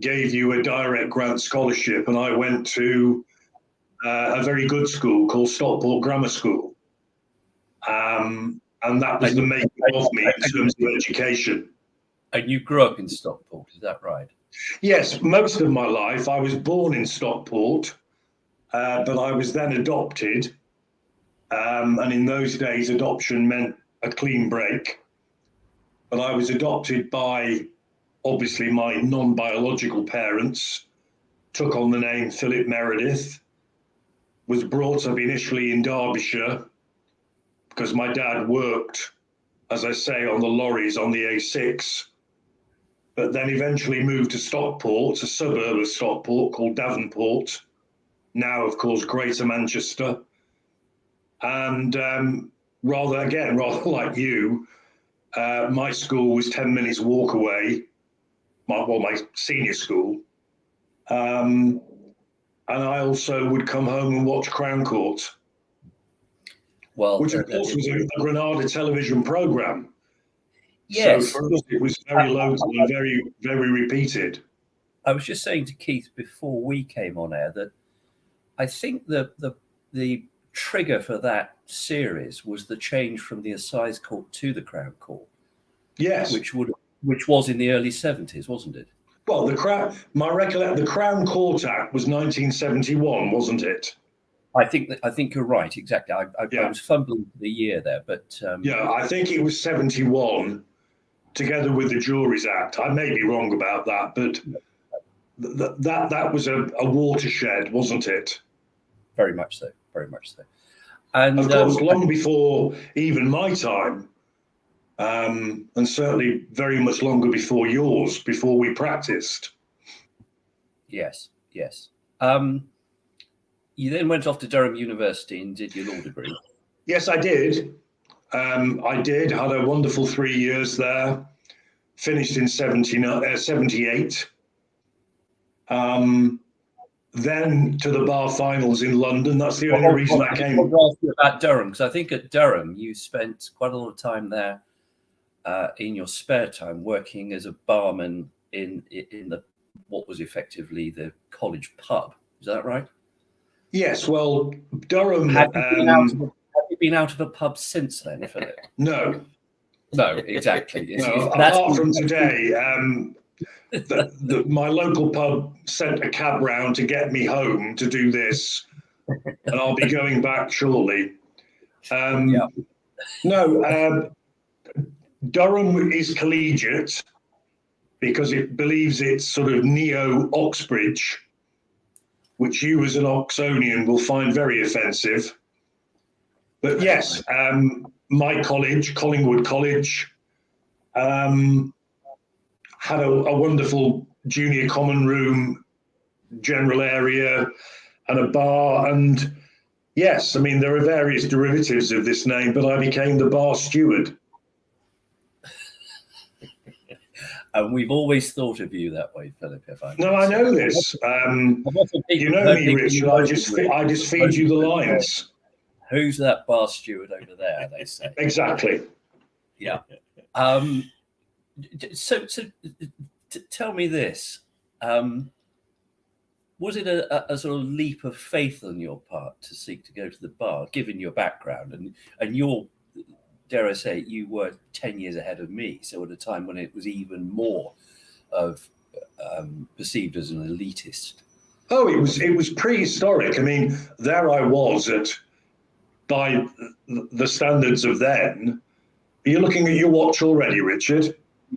gave you a direct grant scholarship. And I went to a very good school called Stockport Grammar School. And that was the making of me in terms of education. And you grew up in Stockport, is that right? Yes, most of my life. I was born in Stockport, but I was then adopted. And in those days, adoption meant a clean break. But I was adopted by, obviously, my non-biological parents, took on the name Philip Meredith, was brought up initially in Derbyshire because my dad worked, as I say, on the lorries on the A6. But then eventually moved to Stockport, a suburb of Stockport called Davenport, now, of course, Greater Manchester. And rather like you, my school was 10 minutes walk away, my senior school. And I also would come home and watch Crown Court, which, of course, was a Granada television programme. Yes. So for us, it was very local and very, very repeated. I was just saying to Keith before we came on air that I think the trigger for that series was the change from the Assize Court to the Crown Court. Yes, which was in the early 70s, wasn't it? Well, the Crown Court Act was 1971, wasn't it? I think you're right. Exactly. I was fumbling the year there, but I think it was 71. Together with the Juries Act. I may be wrong about that, but that was a watershed, wasn't it? Very much so. Very much so. And Of course, long before even my time, and certainly very much longer before yours, before we practiced. yes. You then went off to Durham University and did your law degree. Yes, I did. Had a wonderful 3 years there, finished in 78. Then to the bar finals in London. That's the only reason I came. I want to ask you about Durham, because I think at Durham you spent quite a lot of time there in your spare time working as a barman in what was effectively the college pub. Is that right? Yes, well, Durham. Have you been out of a pub since then, Philip? No, exactly. Apart from today, my local pub sent a cab round to get me home to do this, and I'll be going back shortly. Durham is collegiate because it believes it's sort of neo-Oxbridge, which you as an Oxonian will find very offensive. But yes, my college, Collingwood College, had a wonderful junior common room, general area, and a bar. And yes, I mean, there are various derivatives of this name, but I became the bar steward. And we've always thought of you that way, Philip. I know this. You know me, Richard. I just feed you the lines. Who's that bar steward over there? They say. Exactly. Yeah. So tell me this: was it a sort of leap of faith on your part to seek to go to the bar, given your background and your, dare I say, you were 10 years ahead of me, so at a time when it was even more of perceived as an elitist? Oh, it was prehistoric. I mean, there I was by the standards of then. Are you looking at your watch already, Richard?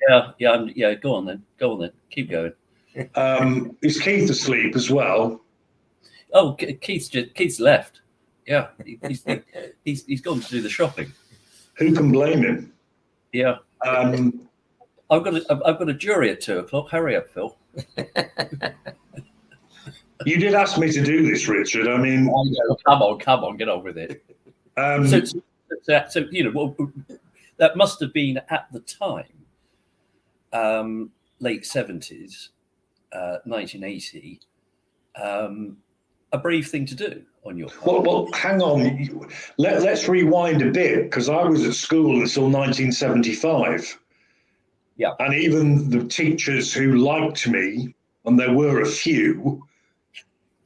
Yeah. Go on then. Keep going. Is Keith asleep as well? Oh, Keith's left. Yeah, he's gone to do the shopping. Who can blame him? Yeah. I've got a jury at 2:00. Hurry up, Phil. You did ask me to do this, Richard. I mean, come on, get on with it. So that must have been at the time, late 70s, 1980, a brave thing to do on your part. Well, hang on. Let's rewind a bit, because I was at school until 1975. Yeah. And even the teachers who liked me, and there were a few,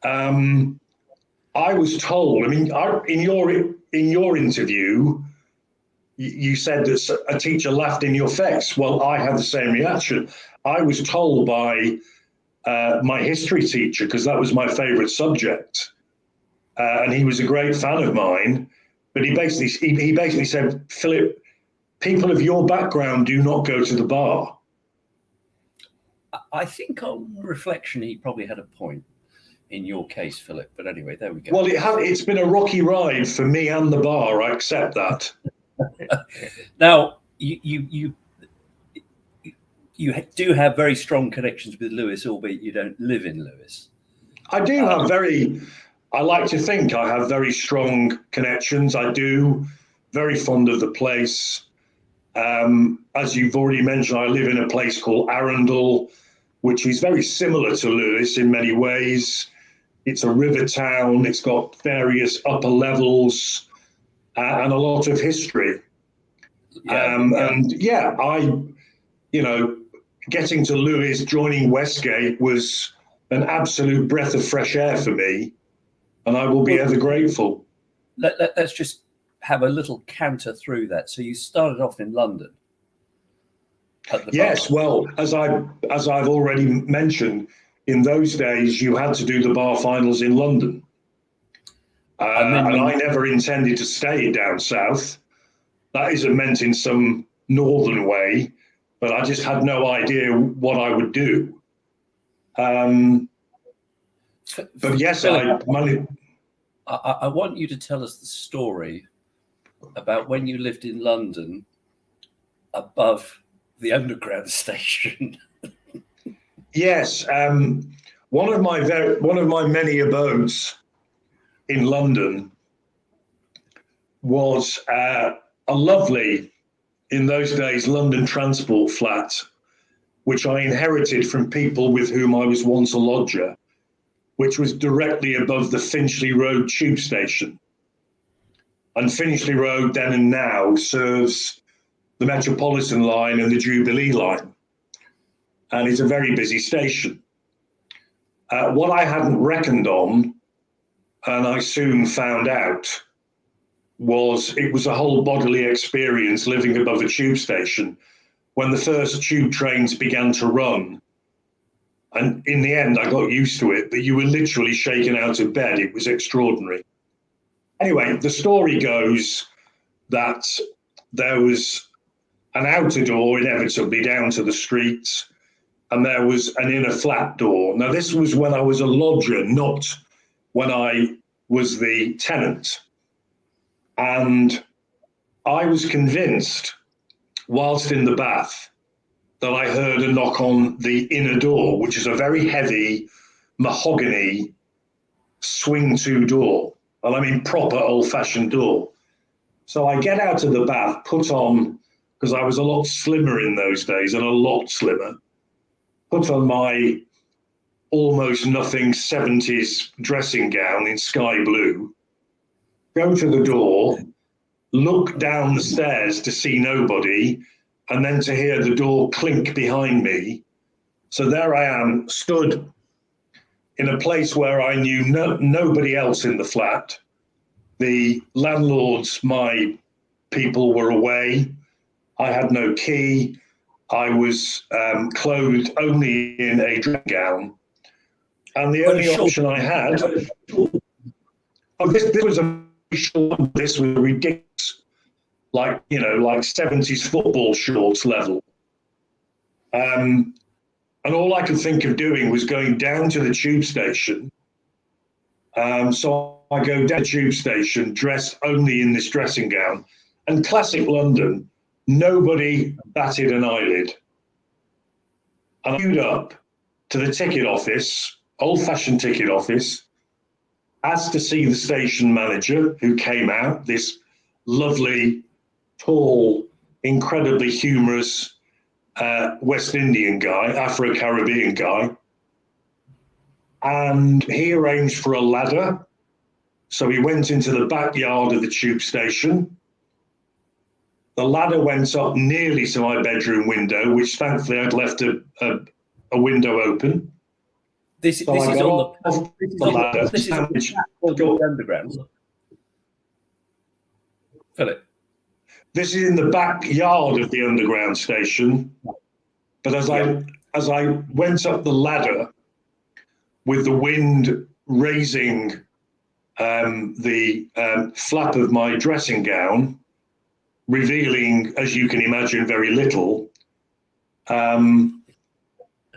I was told, I mean, in your interview, you said that a teacher laughed in your face. Well, I had the same reaction. I was told by my history teacher, because that was my favorite subject, and he was a great fan of mine, but he basically said, Philip, people of your background do not go to the bar. I think on reflection, he probably had a point in your case, Philip. But anyway, there we go. Well, it's been a rocky ride for me and the bar. I accept that. Now, you do have very strong connections with Lewes, albeit you don't live in Lewes. I do have I like to think I have very strong connections. I do. Very fond of the place. As you've already mentioned, I live in a place called Arundel, which is very similar to Lewes in many ways. It's a river town. It's got various upper levels and a lot of history. Getting to Lewes, joining Westgate was an absolute breath of fresh air for me, and I will be ever grateful. Let's just have a little canter through that. So you started off in London. Yes, well, as I've already mentioned, in those days you had to do the bar finals in London, and I never intended to stay down south. That isn't meant in some northern way, but I just had no idea what I would do. But yes, Philip, I want you to tell us the story about when you lived in London above the underground station. Yes, one of my many abodes in London was a lovely, in those days, London Transport flat, which I inherited from people with whom I was once a lodger, which was directly above the Finchley Road tube station. And Finchley Road then and now serves the Metropolitan line and the Jubilee line. And it's a very busy station. What I hadn't reckoned on, and I soon found out, was it was a whole bodily experience living above a tube station when the first tube trains began to run. And in the end, I got used to it, but you were literally shaken out of bed. It was extraordinary. Anyway, the story goes that there was an outer door, inevitably down to the streets, and there was an inner flat door. Now, this was when I was a lodger, not when I was the tenant. And I was convinced, whilst in the bath, that I heard a knock on the inner door, which is a very heavy mahogany swing-to door. And I mean proper old-fashioned door. So I get out of the bath, put on, because I was a lot slimmer in those days and a lot slimmer, put on my almost nothing 70s dressing gown in sky blue, go to the door, look down the stairs to see nobody, and then to hear the door clink behind me. So there I am, stood in a place where I knew nobody else in the flat. The landlords, my people, were away. I had no key. I was clothed only in a dressing gown. And the only option I had, this was a short, this was ridiculous, like 70s football shorts level. And all I could think of doing was going down to the tube station. So I go down to the tube station dressed only in this dressing gown. And classic London, nobody batted an eyelid. And I queued up to the ticket office, old-fashioned ticket office, asked to see the station manager, who came out, this lovely, tall, incredibly humorous West Indian guy, Afro-Caribbean guy. And he arranged for a ladder. So he went into the backyard of the tube station. The ladder went up nearly to my bedroom window, which thankfully I'd left a window open. This is on the underground. Philip. This is in the backyard of the underground station. But as I went up the ladder, with the wind raising the flap of my dressing gown, revealing, as you can imagine, very little,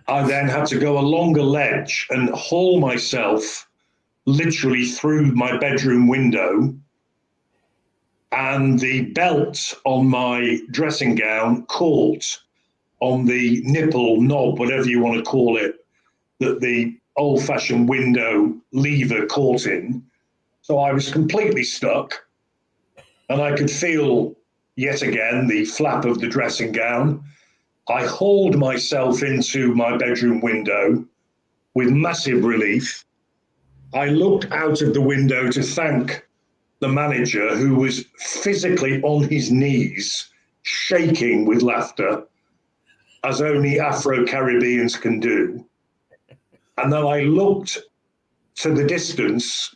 I then had to go along a ledge and haul myself literally through my bedroom window, and the belt on my dressing gown caught on the nipple knob, whatever you want to call it, that the old-fashioned window lever caught in. So I was completely stuck, and I could feel yet again the flap of the dressing gown. I hauled myself into my bedroom window with massive relief. I looked out of the window to thank the manager, who was physically on his knees, shaking with laughter, as only Afro-Caribbeans can do. And then I looked to the distance,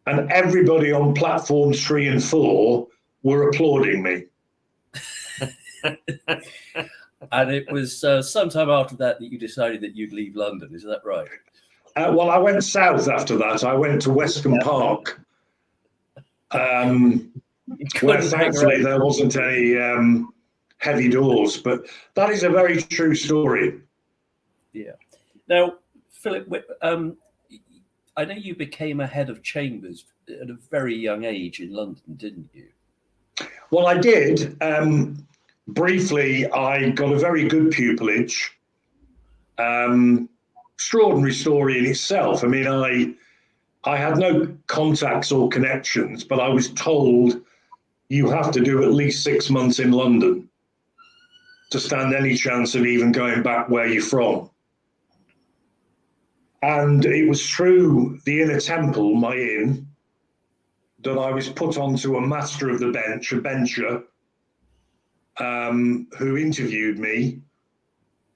and everybody on platforms 3 and 4 were applauding me. And it was sometime after that you decided that you'd leave London, is that right? Well, I went south after that. I went to Westcombe Park, where thankfully there wasn't any heavy doors. But that is a very true story. Yeah. Now, Philip, I know you became a head of chambers at a very young age in London, didn't you? Well, I did. Briefly, I got a very good pupillage. Extraordinary story in itself. I mean, I had no contacts or connections, but I was told you have to do at least 6 months in London to stand any chance of even going back where you're from. And it was through the Inner Temple, my inn, that I was put onto a master of the bench, a bencher, who interviewed me.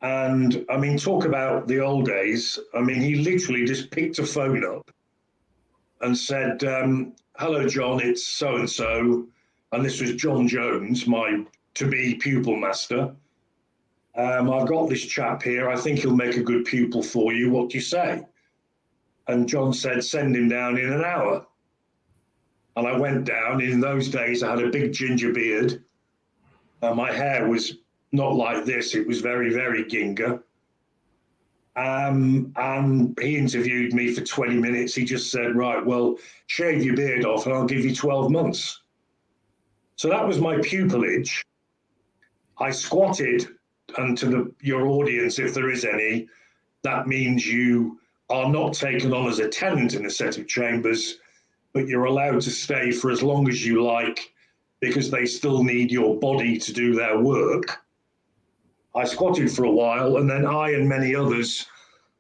And I mean, talk about the old days. I mean, he literally just picked a phone up and said, hello, John, it's so-and-so. And this was John Jones, my to-be pupil master. I've got this chap here. I think he'll make a good pupil for you. What do you say? And John said, send him down in an hour. And I went down. In those days, I had a big ginger beard. My hair was not like this. It was very, very ginger. And he interviewed me for 20 minutes. He just said, right, well, shave your beard off and I'll give you 12 months. So that was my pupillage. I squatted, and to your audience, if there is any, that means you are not taken on as a tenant in a set of chambers, but you're allowed to stay for as long as you like because they still need your body to do their work. I squatted for a while, and then I and many others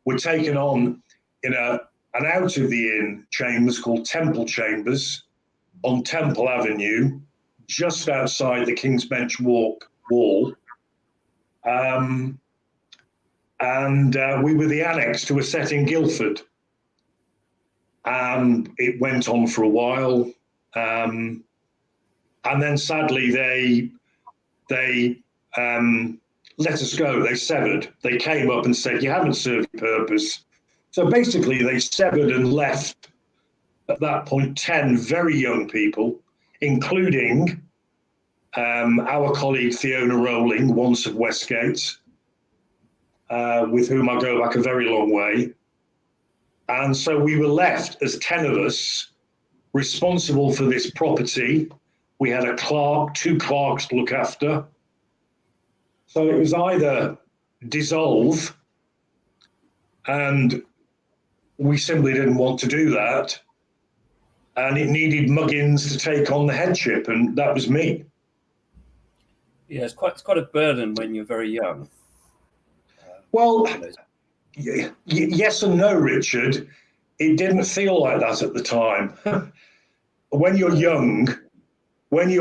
were taken on in an out of the inn chambers called Temple Chambers on Temple Avenue, just outside the King's Bench wall. We were the annex to a set in Guildford. It went on for a while. And then sadly, they let us go. They severed. They came up and said, you haven't served your purpose. So basically, they severed and left, at that point, 10 very young people, including our colleague Fiona Rowling, once of Westgate, with whom I go back a very long way. And so we were left as 10 of us responsible for this property. We had a clerk, 2 clerks to look after. So it was either dissolve, and we simply didn't want to do that. And it needed Muggins to take on the headship, and that was me. Yeah, it's quite a burden when you're very young. Well, yes and no, Richard. It didn't feel like that at the time. When you're young and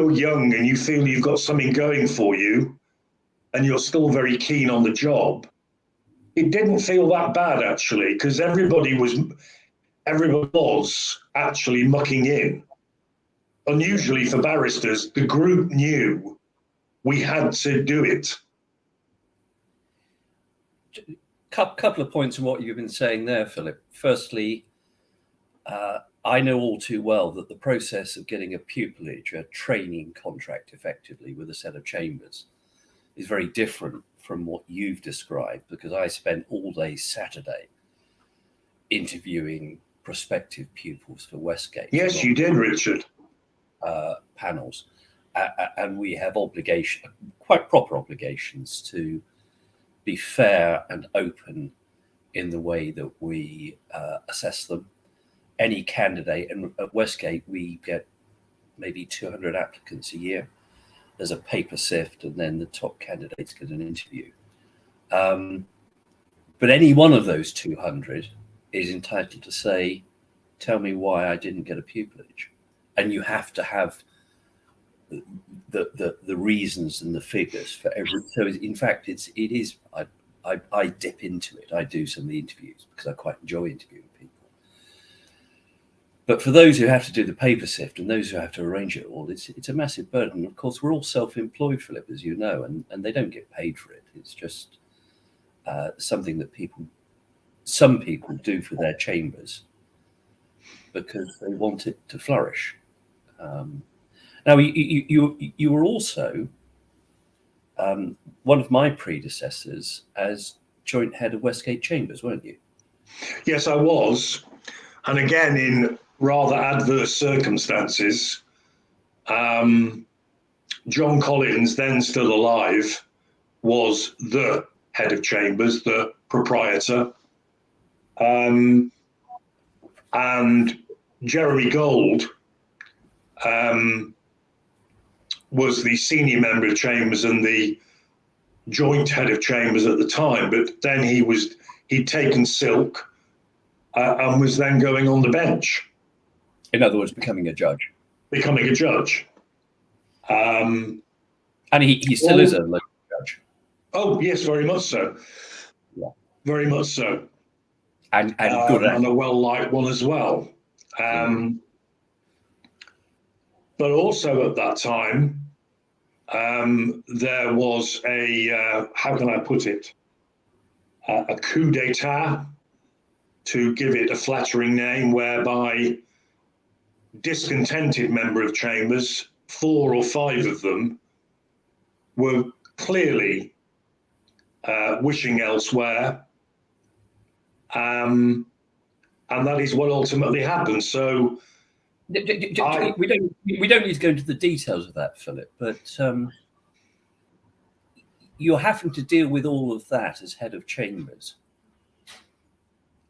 you feel you've got something going for you, and you're still very keen on the job, it didn't feel that bad, actually, because everybody was actually mucking in. Unusually for barristers, the group knew we had to do it. Couple of points on what you've been saying there, Philip. Firstly, I know all too well that the process of getting a pupillage, a training contract effectively with a set of chambers, is very different from what you've described, because I spent all day Saturday interviewing prospective pupils for Westgate. Yes, you did, Richard. Panels. And we have quite proper obligations to be fair and open in the way that we assess them. Any candidate, and at Westgate we get maybe 200 applicants a year. There's a paper sift, and then the top candidates get an interview. But any one of those 200 is entitled to say, tell me why I didn't get a pupillage. And you have to have the reasons and the figures for every. So in fact, it is. I dip into it. I do some of the interviews because I quite enjoy interviewing people. But for those who have to do the paper sift and those who have to arrange it all, it's a massive burden. Of course, we're all self-employed, Philip, as you know, and they don't get paid for it. It's just something that some people do for their chambers because they want it to flourish. Now, you were also one of my predecessors as joint head of Westgate Chambers, weren't you? Yes, I was. And again, rather adverse circumstances, John Collins, then still alive, was the head of chambers, the proprietor. And Jeremy Gold was the senior member of chambers and the joint head of chambers at the time. But then he'd taken silk and was then going on the bench. In other words, becoming a judge. And he still is a local judge. Oh, yes, very much so. Yeah. Very much so. And good at and a well-liked one as well. But also at that time, there was how can I put it? A coup d'etat, to give it a flattering name, whereby discontented member of chambers, 4 or 5 of them, were clearly wishing elsewhere. And that is what ultimately happened. So we don't need to go into the details of that, Philip, but you're having to deal with all of that as head of chambers.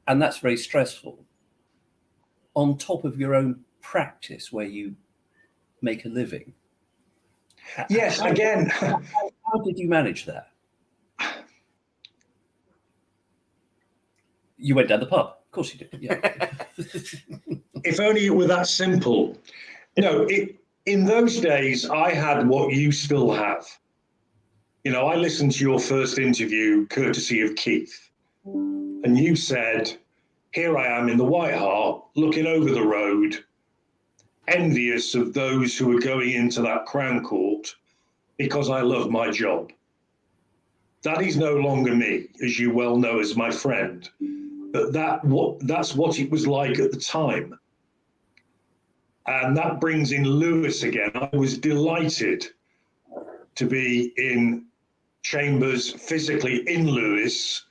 And that's very stressful. On top of your own practice where you make a living. Yes, again. How did you manage that? You went down the pub. Of course you did. Yeah. If only it were that simple. In those days, I had what you still have. I listened to your first interview, courtesy of Keith, and you said, here I am in the White Hart, looking over the road, envious of those who are going into that Crown Court because I love my job. That is no longer me, as you well know as my friend. But that's what it was like at the time. And that brings in Lewes again. I was delighted to be in chambers, physically in Lewes,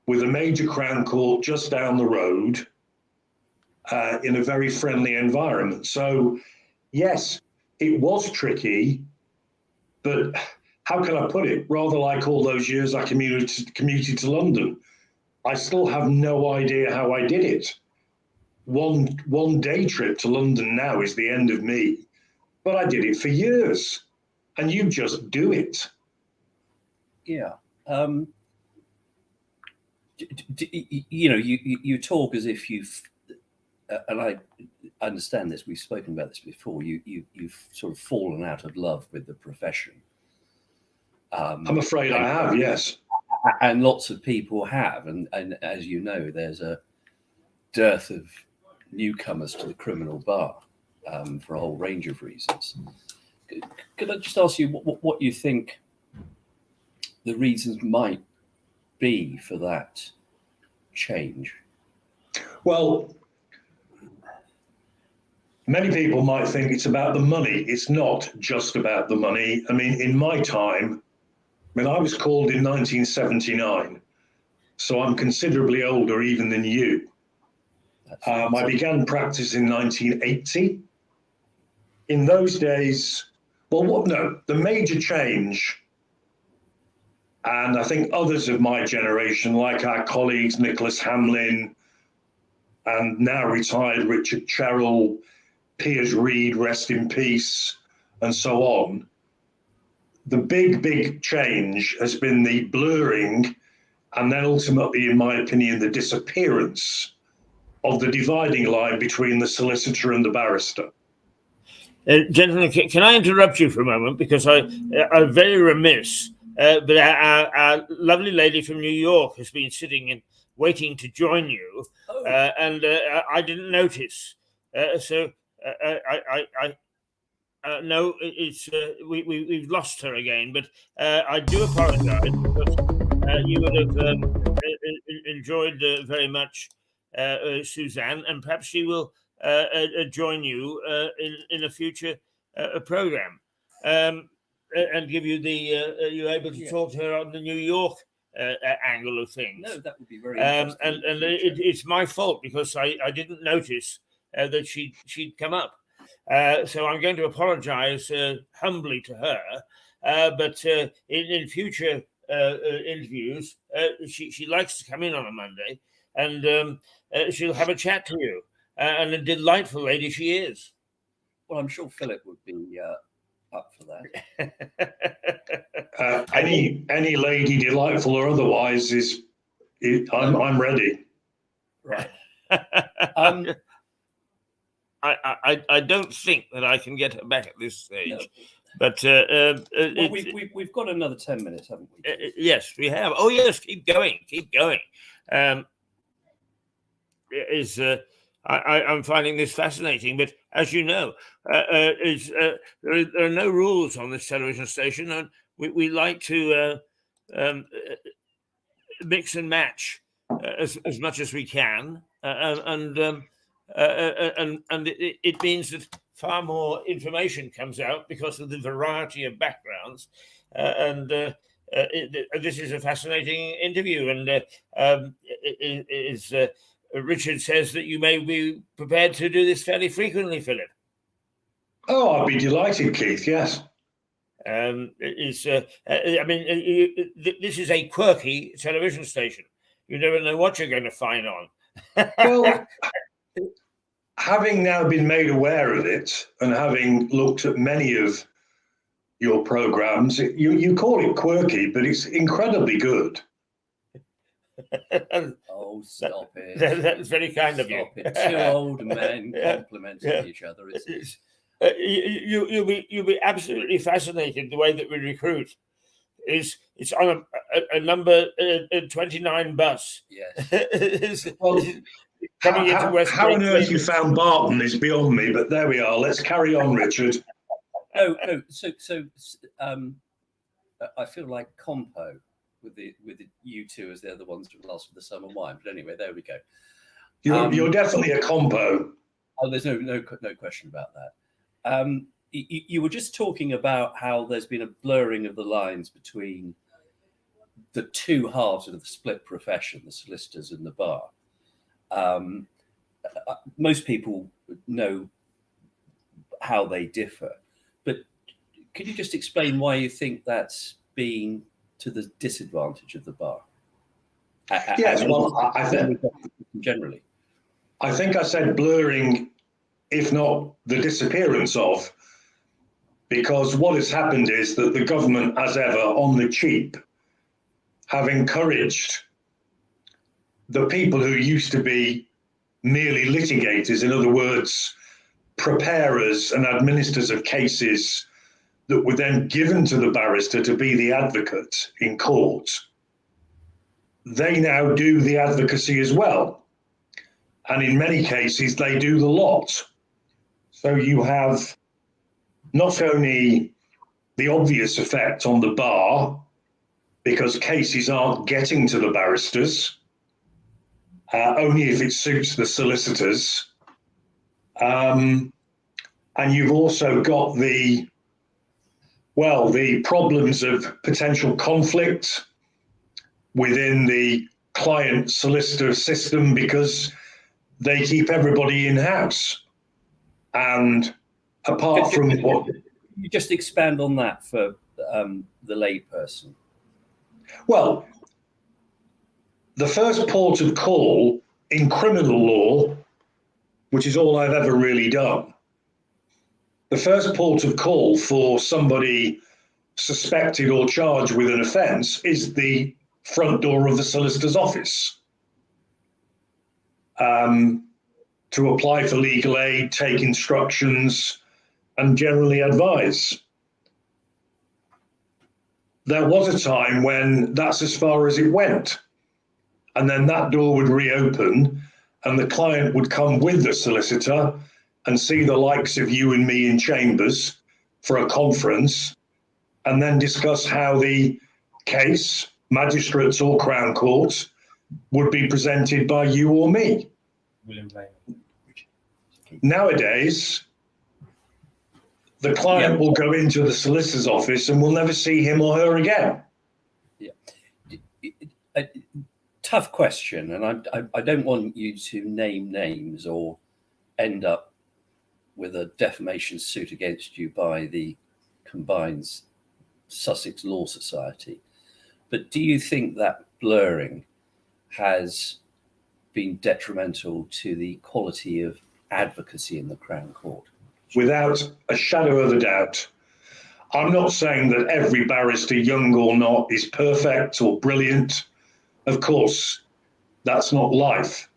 with a major Crown Court just down the road, in a very friendly environment. So, yes, it was tricky, but how can I put it? Rather like all those years I commuted to London. I still have no idea how I did it. One day trip to London now is the end of me, but I did it for years, and you just do it. Yeah. You talk as if you've, and I understand this, we've spoken about this before, you've sort of fallen out of love with the profession. I'm afraid I have, yes. And lots of people have, and as you know, there's a dearth of newcomers to the criminal bar for a whole range of reasons. Could I just ask you what you think the reasons might be for that change? Well, many people might think it's about the money. It's not just about the money. I mean, in my time, I was called in 1979, so I'm considerably older even than you. I began practice in 1980. In those days, the major change, and I think others of my generation, like our colleagues Nicholas Hamlin and now retired Richard Cherrill, Piers Reid, rest in peace, and so on, the big change has been the blurring and then ultimately, in my opinion, the disappearance of the dividing line between the solicitor and the barrister. Gentlemen, can I interrupt you for a moment? Because I'm very remiss, but our lovely lady from New York has been sitting and waiting to join you, and I didn't notice. No, it's we've lost her again, but I do apologise because you would have enjoyed very much Suzanne, and perhaps she will join you in a future program, and give you you're able to talk to her on the New York angle of things. No, that would be very interesting. And it's my fault because I didn't notice that she'd come up. So I'm going to apologise humbly to her, but in future interviews, she likes to come in on a Monday, and she'll have a chat to you. And a delightful lady she is. Well, I'm sure Philip would be up for that. Any lady, delightful or otherwise, I'm ready. Right. I don't think that I can get her back at this stage. No. But Well, we've got another 10 minutes, haven't we? yes, we have. Oh yes, keep going. I'm finding this fascinating, but as you know, there are no rules on this television station, and we like to mix and match as much as we can, and it means that far more information comes out because of the variety of backgrounds, and this is a fascinating interview, and Richard says that you may be prepared to do this fairly frequently, Philip. Oh, I'd be delighted, Keith. Yes. This is a quirky television station. You never know what you're going to find on. Well, having now been made aware of it and having looked at many of your programs, you call it quirky, but it's incredibly good. Oh, stop it. That's very kind of you. Stop it. Two old men complimenting each other. You'll be absolutely fascinated the way that we recruit. It's on a number 29 bus. Yes. Well, coming into West how on earth Great you found Barton is beyond me, but there we are. Let's carry on, Richard. Oh, so I feel like Compo with you two as they're the ones who last for the summer wine. But anyway, there we go. You're definitely a compo. Oh, there's no question about that. You were just talking about how there's been a blurring of the lines between the two halves of the split profession, the solicitors and the bar. Most people know how they differ, but could you just explain why you think that's been to the disadvantage of the bar? Yes, well, I think generally. I think I said blurring, if not the disappearance of, because what has happened is that the government, as ever, on the cheap, have encouraged the people who used to be merely litigators, in other words, preparers and administrators of cases that were then given to the barrister to be the advocate in court. They now do the advocacy as well. And in many cases, they do the lot. So you have not only the obvious effect on the bar, because cases aren't getting to the barristers, only if it suits the solicitors. And you've also got the problems of potential conflict within the client solicitor system because they keep everybody in-house. And apart from what... You just expand on that for the layperson. Well, the first port of call in criminal law, which is all I've ever really done, the first port of call for somebody suspected or charged with an offence is the front door of the solicitor's office. To apply for legal aid, take instructions, and generally advise. There was a time when that's as far as it went. And then that door would reopen and the client would come with the solicitor and see the likes of you and me in chambers for a conference and then discuss how the case, magistrates or Crown Court, would be presented by you or me. Nowadays, the client will go into the solicitor's office and we'll never see him or her again. Yeah. Tough question, and I don't want you to name names or end up with a defamation suit against you by the combined Sussex Law Society. But do you think that blurring has been detrimental to the quality of advocacy in the Crown Court? Without a shadow of a doubt. I'm not saying that every barrister, young or not, is perfect or brilliant. Of course, that's not life,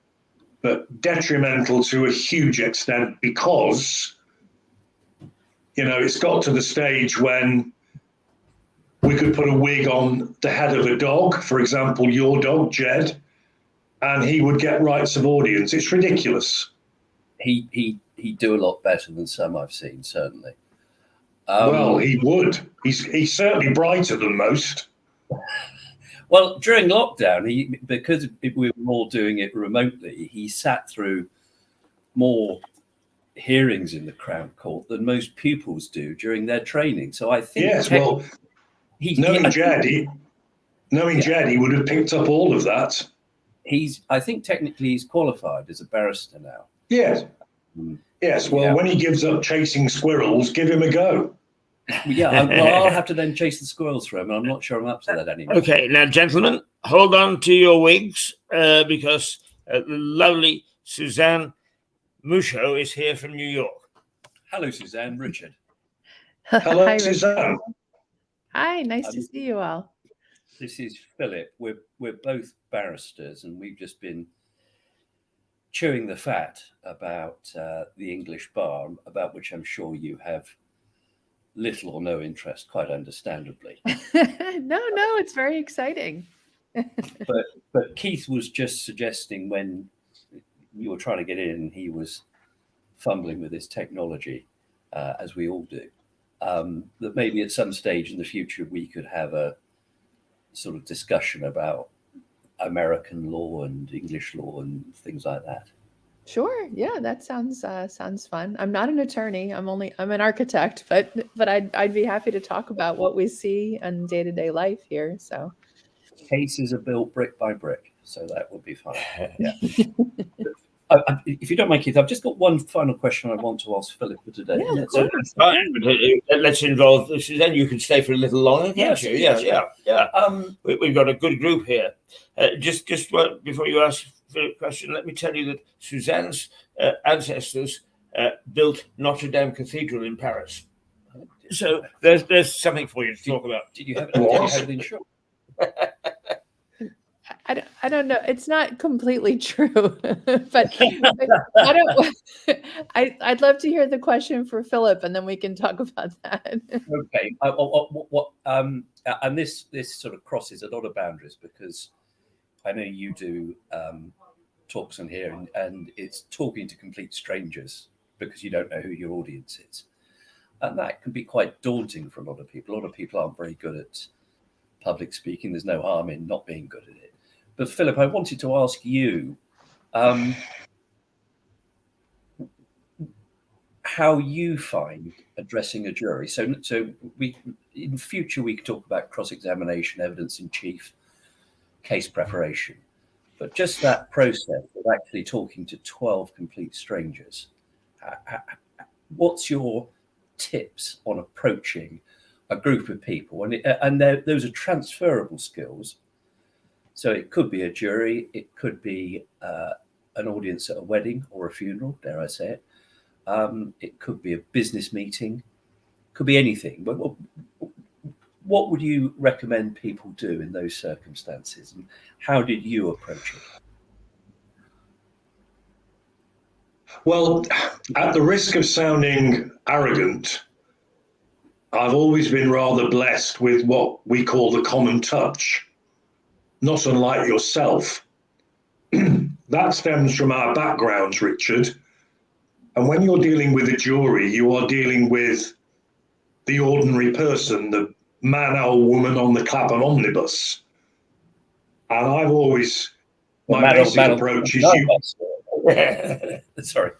but detrimental to a huge extent because, you know, it's got to the stage when we could put a wig on the head of a dog, for example, your dog, Jed, and he would get rights of audience. It's ridiculous. He'd do a lot better than some I've seen, certainly. Well, he would. He's certainly brighter than most. Well, during lockdown, because we were all doing it remotely, he sat through more hearings in the Crown Court than most pupils do during their training. So I think, yes, well, knowing Jed, he would have picked up all of that. I think technically he's qualified as a barrister now. Yes. Yes. Well, when he gives up chasing squirrels, give him a go. Yeah. Well, I'll have to then chase the squirrels for him. And I'm not sure I'm up to that anymore. Okay, now, gentlemen, hold on to your wigs because the lovely Suzanne Musho is here from New York. Hello, Suzanne. Richard. Hello, Hi, Suzanne. Hi, nice to see you all. This is Philip. We're both barristers, and we've just been chewing the fat about the English bar, about which I'm sure you have little or no interest, quite understandably. No, it's very exciting. But Keith was just suggesting when you were trying to get in, he was fumbling with his technology, as we all do, that maybe at some stage in the future we could have a sort of discussion about American law and English law and things like that. Sure, yeah, that sounds fun. I'm not an attorney. I'm an architect, but I'd be happy to talk about what we see in day-to-day life here. So cases are built brick by brick, so that would be fun. Yeah. If you don't mind, Keith, I've just got one final question I want to ask Philip for today. Yeah, Let's involve Suzanne. You can stay for a little longer, can't you? Yes. Yeah. We've got a good group here. Just before you ask Philip a question, let me tell you that Suzanne's ancestors built Notre Dame Cathedral in Paris. So there's something for you to talk about. Did you have it insured? I don't know. It's not completely true, but I don't. I'd love to hear the question for Philip, and then we can talk about that. Okay. And this sort of crosses a lot of boundaries because I know you do talks on here, and it's talking to complete strangers because you don't know who your audience is, and that can be quite daunting for a lot of people. A lot of people aren't very good at public speaking. There's no harm in not being good at it. But Philip, I wanted to ask you how you find addressing a jury. So we in future we could talk about cross-examination, evidence in chief, case preparation, but just that process of actually talking to 12 complete strangers. What's your tips on approaching a group of people? And those are transferable skills. So it could be a jury, it could be an audience at a wedding or a funeral, dare I say it. It could be a business meeting, could be anything. But what would you recommend people do in those circumstances? And how did you approach it? Well, at the risk of sounding arrogant, I've always been rather blessed with what we call the common touch. Not unlike yourself. That stems from our backgrounds, Richard. And when you're dealing with a jury, you are dealing with the ordinary person, the man or woman on the Clapham omnibus. And I've always, my basic approach is Sorry.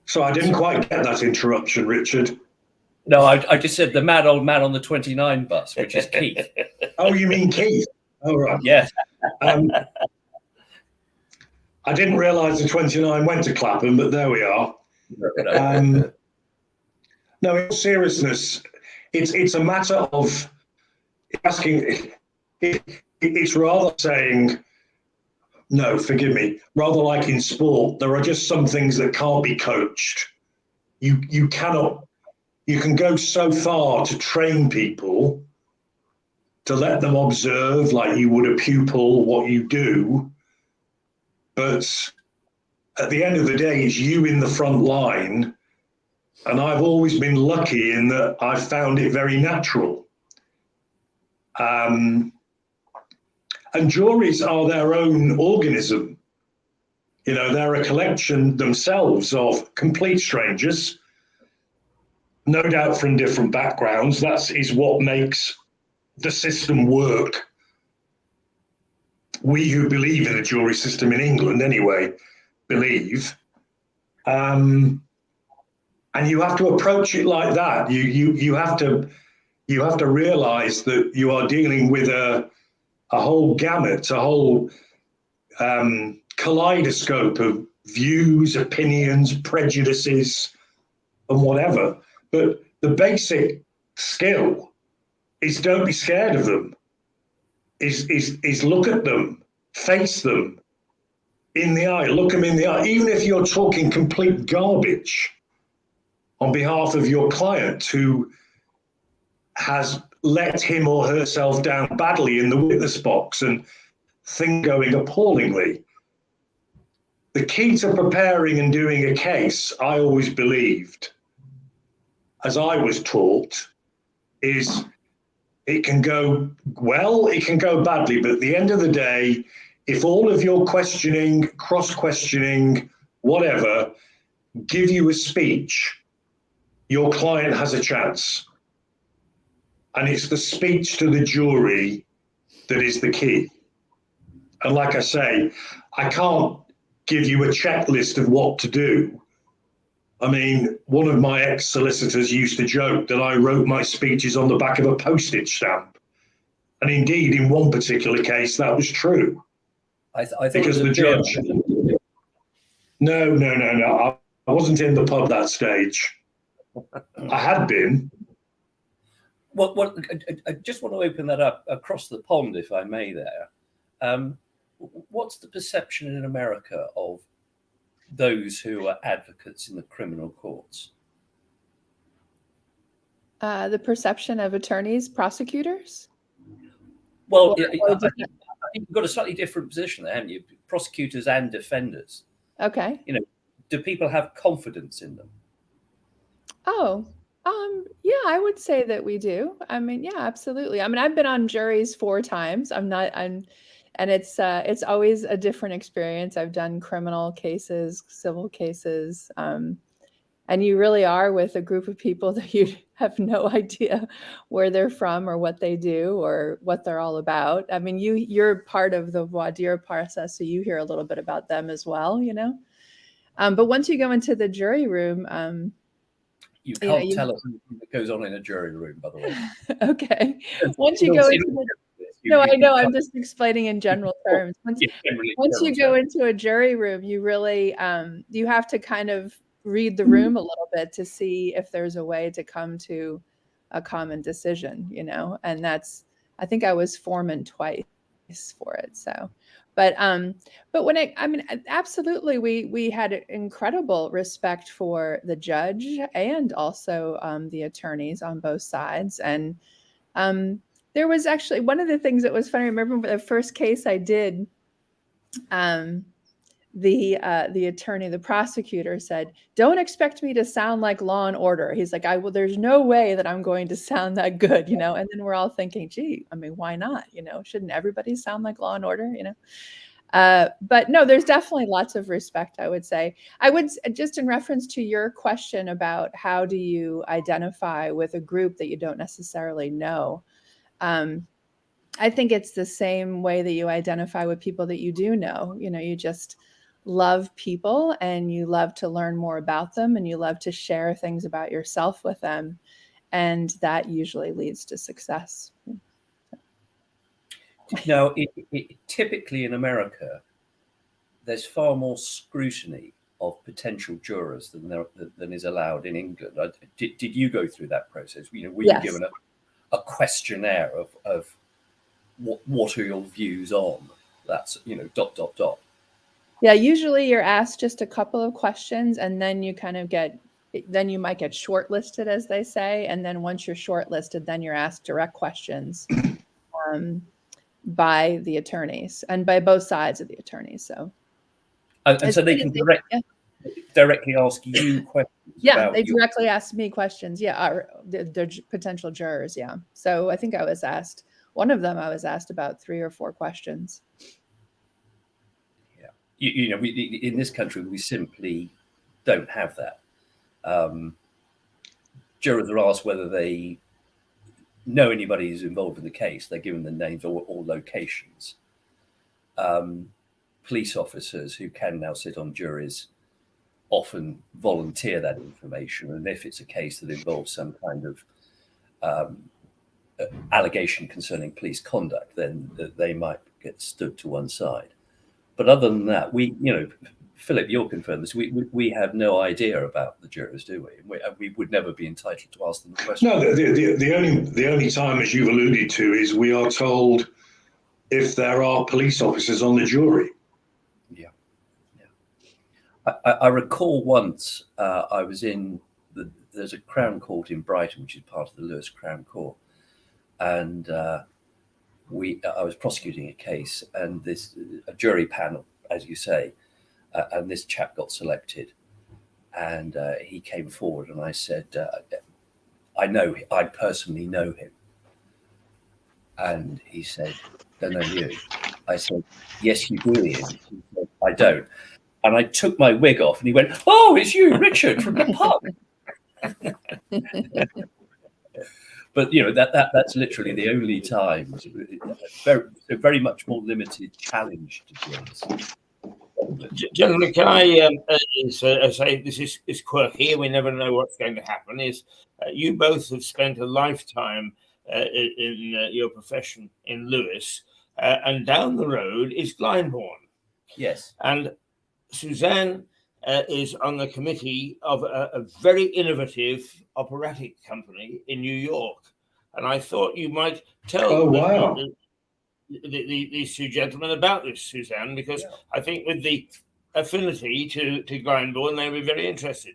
So I didn't quite get that interruption, Richard. No, I just said the mad old man on the 29 bus, which is Keith. Oh, you mean Keith? Oh, right. Yes. I didn't realise the 29 went to Clapham, but there we are. No, in all seriousness, it's a matter of asking. It's rather saying, no, forgive me. Rather like in sport, there are just some things that can't be coached. You cannot. You can go so far to train people, to let them observe like you would a pupil what you do, but at the end of the day, it's you in the front line. And I've always been lucky in that I've found it very natural. And juries are their own organism. You know, they're a collection themselves of complete strangers, no doubt from different backgrounds. That is what makes the system work. We who believe in a jury system in England, anyway, believe. And you have to approach it like that. You have to realise that you are dealing with a whole gamut, a whole kaleidoscope of views, opinions, prejudices, and whatever. But the basic skill is don't be scared of them. Is look at them, face them in the eye, look them in the eye, even if you're talking complete garbage on behalf of your client who has let him or herself down badly in the witness box and things going appallingly. The key to preparing and doing a case, I always believed, as I was taught, is it can go well, it can go badly, but at the end of the day, if all of your questioning, cross-questioning, whatever, give you a speech, your client has a chance. And it's the speech to the jury that is the key. And like I say, I can't give you a checklist of what to do. I mean, one of my ex-solicitors used to joke that I wrote my speeches on the back of a postage stamp. And indeed, in one particular case, that was true. I thought because the judge... No. I wasn't in the pub that stage. I had been. Well, I just want to open that up across the pond, if I may, there. What's the perception in America of those who are advocates in the criminal courts? The perception of attorneys, prosecutors? Well, I think you've got a slightly different position there, haven't you? Prosecutors and defenders. Okay. You know, do people have confidence in them? Oh, yeah, I would say that we do. I mean, yeah, absolutely. I mean, I've been on juries 4 times. And it's always a different experience. I've done criminal cases, civil cases, and you really are with a group of people that you have no idea where they're from or what they do or what they're all about. I mean, you're part of the voir dire process, so you hear a little bit about them as well, you know. But once you go into the jury room, you can't tell us anything that goes on in a jury room, by the way. Okay. Once you go into no, I know. I'm just explaining in general terms. Once you go into a jury room, you really you have to kind of read the room a little bit to see if there's a way to come to a common decision, you know. And that's, I think I was foreman twice for it. So, but when I mean, absolutely, we had incredible respect for the judge and also the attorneys on both sides. And there was actually one of the things that was funny. I remember the first case I did, the attorney, the prosecutor said, "Don't expect me to sound like Law and Order." He's like, there's no way that I'm going to sound that good, you know? And then we're all thinking, gee, I mean, why not? You know, shouldn't everybody sound like Law and Order, you know? But no, there's definitely lots of respect, I would say. I would, just in reference to your question about how do you identify with a group that you don't necessarily know, I think it's the same way that you identify with people that you do know. You know, you just love people and you love to learn more about them and you love to share things about yourself with them. And that usually leads to success. Now, typically in America, there's far more scrutiny of potential jurors than is allowed in England. Did you go through that process? Were you Yes. given a questionnaire of what are your views on? That's Yeah, usually you're asked just a couple of questions, and then you might get shortlisted, as they say. And then once you're shortlisted, then you're asked direct questions by the attorneys and by both sides of the attorneys. So, and so they can directly ask you questions. Yeah, they directly asked me questions. Yeah, or they're potential jurors. Yeah. So I think I was asked about 3 or 4 questions. Yeah. In this country, we simply don't have that. Jurors are asked whether they know anybody who's involved in the case. They're given the names or locations. Police officers who can now sit on juries often volunteer that information, and if it's a case that involves some kind of allegation concerning police conduct, then they might get stood to one side. But other than that, Philip, you'll confirm this. We have no idea about the jurors, do we? We would never be entitled to ask them the question. No, the only time, as you've alluded to, is we are told if there are police officers on the jury. Yeah. I recall once I was there's a Crown Court in Brighton, which is part of the Lewis Crown Court, and I was prosecuting a case, and a jury panel, as you say, and this chap got selected, and he came forward, and I said, I personally know him, and he said, don't know you. I said, yes, you do, Ian. He said, I don't. And I took my wig off, and he went, oh, it's you, Richard, from the pub. But that's literally the only time. Very much more limited challenge, to be honest. Gentlemen, can I say this is quirky? We never know what's going to happen. You both have spent a lifetime in your profession in Lewes, and down the road is Glyndebourne. Yes, and Suzanne is on the committee of a very innovative operatic company in New York, and I thought you might tell these 2 gentlemen about this, Suzanne, because I think with the affinity to Glyndebourne, they'll be very interested.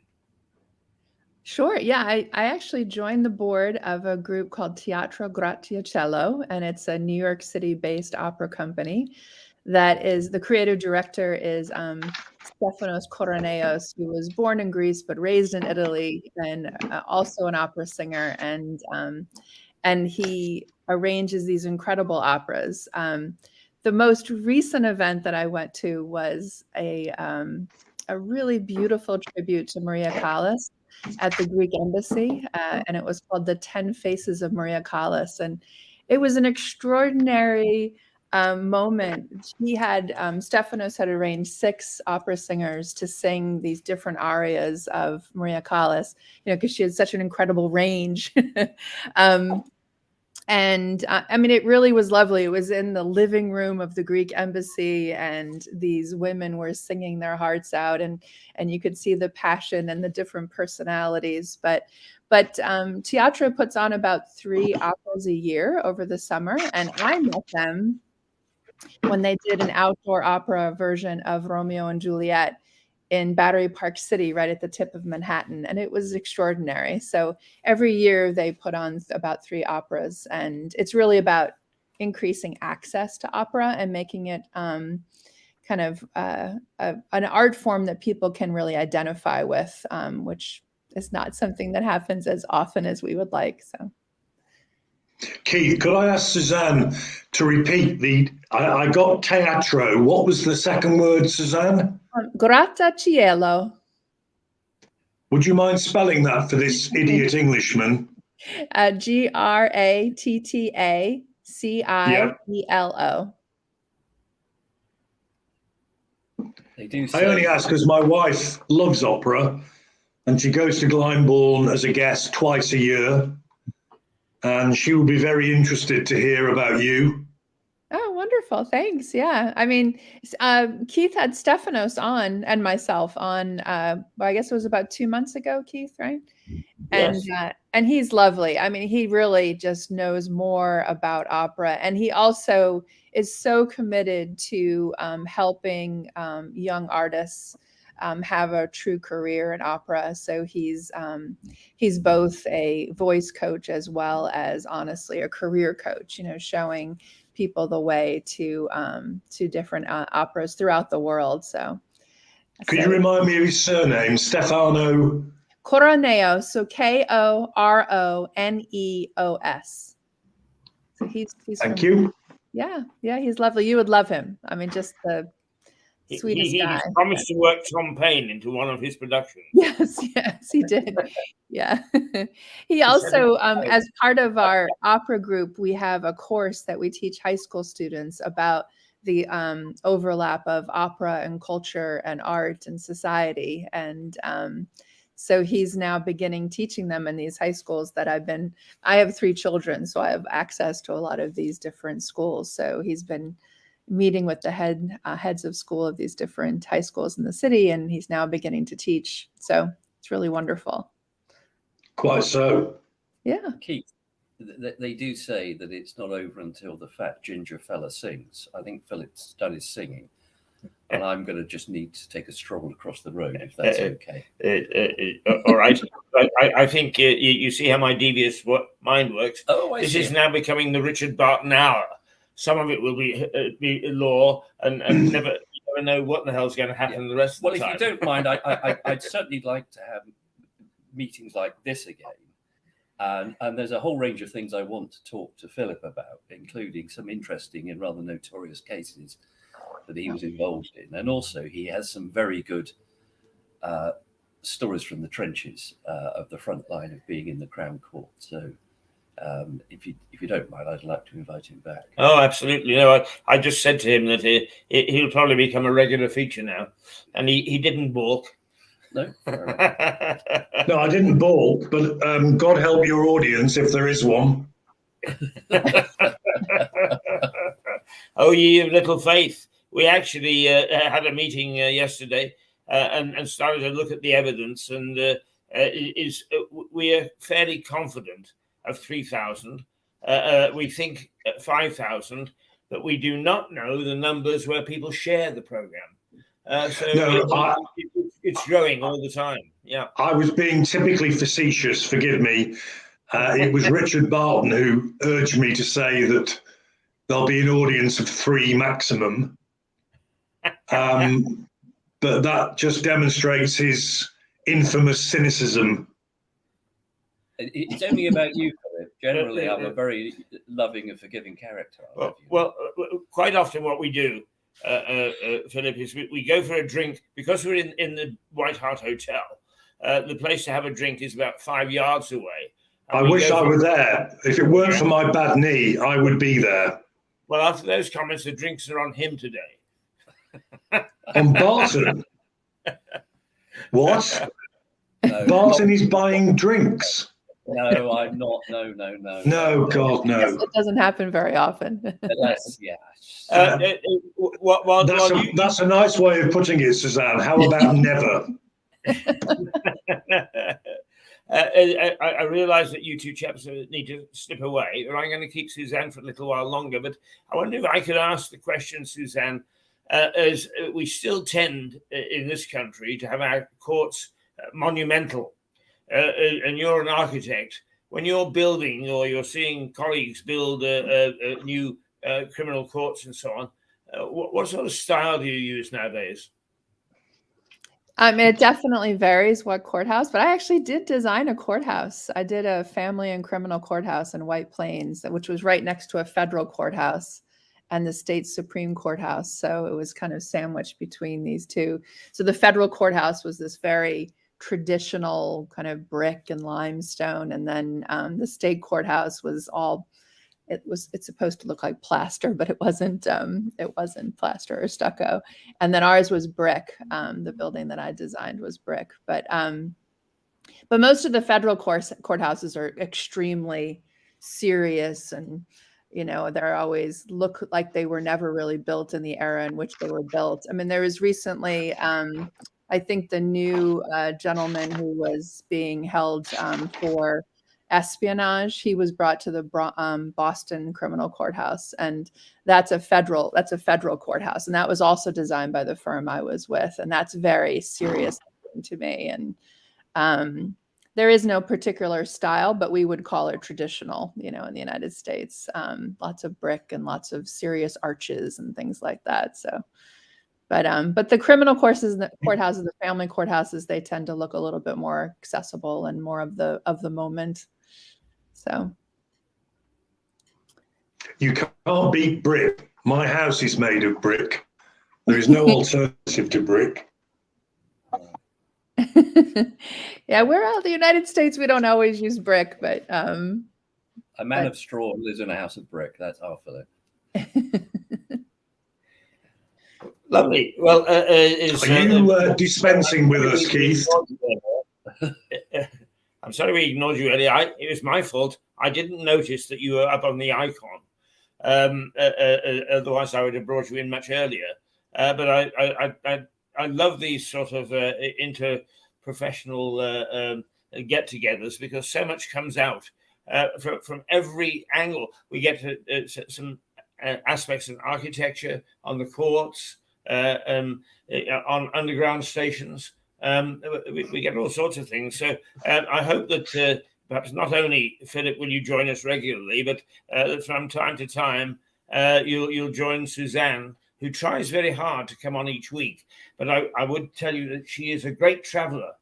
Sure. Yeah, I actually joined the board of a group called Teatro Grattacielo, and it's a New York City-based opera company. The creative director is Stefanos Koroneos, who was born in Greece but raised in Italy, and also an opera singer, and he arranges these incredible operas. The most recent event that I went to was a really beautiful tribute to Maria Callas at the Greek embassy, and it was called The 10 Faces of Maria Callas, and it was an extraordinary moment. Stefanos had arranged 6 opera singers to sing these different arias of Maria Callas, because she had such an incredible range. And I mean, it really was lovely. It was in the living room of the Greek embassy, and these women were singing their hearts out, and you could see the passion and the different personalities. But Teatro puts on about 3 operas a year over the summer, and I met them when they did an outdoor opera version of Romeo and Juliet in Battery Park City, right at the tip of Manhattan. And it was extraordinary. So every year they put on about 3 operas, and it's really about increasing access to opera and making it kind of an art form that people can really identify with, which is not something that happens as often as we would like. So, Keith, could I ask Suzanne to repeat I got teatro. What was the second word, Suzanne? Grattacielo. Would you mind spelling that for this idiot Englishman? Grattacielo. They do. I only ask because my wife loves opera, and she goes to Glyndebourne as a guest twice a year, and she will be very interested to hear about you. Oh, wonderful. Thanks. Yeah. I mean, Keith had Stephanos on and myself on, well, I guess it was about 2 months ago, Keith, right? Yes. And he's lovely. I mean, he really just knows more about opera, and he also is so committed to helping young artists have a true career in opera. So he's both a voice coach as well as, honestly, a career coach. You know, showing people the way to different operas throughout the world. So, Could you remind me of his surname? Stefano. Koroneos, so Koroneos. So he's Thank you. Yeah, he's lovely. You would love him. I mean, just the sweetest guy. He promised to work Tom Paine into one of his productions. Yes, he did. Yeah. He also, as part of our opera group, we have a course that we teach high school students about the overlap of opera and culture and art and society. And so he's now beginning teaching them in these high schools that I have 3 children, so I have access to a lot of these different schools. So he's been meeting with the heads of school of these different high schools in the city, and he's now beginning to teach. So it's really wonderful. Quite so. Yeah. Keith, they do say that it's not over until the fat ginger fella sings. I think Philip's done his singing, and I'm going to just need to take a stroll across the road, if that's okay. All right. I think you see how my devious mind works. Oh, I This see. is now becoming the Richard Barton hour. Some of it will be law, and you never know what the hell's going to happen the rest of Well, the time. if you don't mind, I'd certainly like to have meetings like this again. And there's a whole range of things I want to talk to Philip about, including some interesting and rather notorious cases that he was involved in. And also he has some very good stories from the trenches of the front line of being in the Crown Court. So if you don't mind, I'd like to invite him back. Oh, absolutely. No, I just said to him that he'll probably become a regular feature now. And he didn't balk. No? No, I didn't balk, but God help your audience if there is one. Oh, ye of little faith. We actually had a meeting yesterday and started to look at the evidence, and we are fairly confident of 3,000. We think 5,000, but we do not know the numbers where people share the program. It's growing all the time. Yeah, I was being typically facetious, forgive me. It was Richard Barton who urged me to say that there'll be an audience of 3 maximum. But that just demonstrates his infamous cynicism. It's only about you, Philip. Generally, I'm a very loving and forgiving character. Well, quite often what we do, Philip, is we go for a drink because we're in the White Hart Hotel. The place to have a drink is about 5 yards away. I wish I were there. If it weren't for my bad knee, I would be there. Well, after those comments, the drinks are on him today. On Barton? What? No, Barton is buying drinks. No, I'm not. No. No, God, no. It doesn't happen very often. That's, yeah. That's a nice way of putting it, Suzanne. How about never? I realise that you two chaps need to slip away, but I'm going to keep Suzanne for a little while longer. But I wonder if I could ask the question, Suzanne, as we still tend in this country to have our courts monumental, and you're an architect. When you're building or you're seeing colleagues build new criminal courts and so on, what sort of style do you use nowadays? It definitely varies what courthouse, but I actually did design a courthouse. I did a family and criminal courthouse in White Plains, which was right next to a federal courthouse and the state Supreme Courthouse. So it was kind of sandwiched between these two. So the federal courthouse was this very traditional kind of brick and limestone. And then the state courthouse was it's supposed to look like plaster, but it wasn't plaster or stucco. And then ours was brick. The building that I designed was brick, but most of the federal courthouses are extremely serious and you know, they're always look like they were never really built in the era in which they were built. I mean, there was recently, I think the new gentleman who was being held for espionage, he was brought to the Boston criminal courthouse, and that's a federal courthouse, and that was also designed by the firm I was with, and that's very serious to me. And there is no particular style, but we would call it traditional, you know, in the United States. Lots of brick and lots of serious arches and things like that. So, but the criminal courses, the courthouses, the family courthouses, they tend to look a little bit more accessible and more of the moment. So You can't beat brick. My house is made of brick. There is no alternative to brick. yeah, we're out the United States. We don't always use brick, but A man of straw lives in a house of brick. That's our Philip. Lovely. Well, Are you dispensing with us, Keith? I'm sorry we ignored you earlier. It was my fault. I didn't notice that you were up on the icon. Otherwise, I would have brought you in much earlier. But I love these sort of interprofessional get-togethers, because so much comes out from every angle. We get some aspects of architecture on the courts, on underground stations. We get all sorts of things. So I hope that perhaps not only, Philip, will you join us regularly, but that from time to time you'll join Suzanne, who tries very hard to come on each week. But I would tell you that she is a great traveler.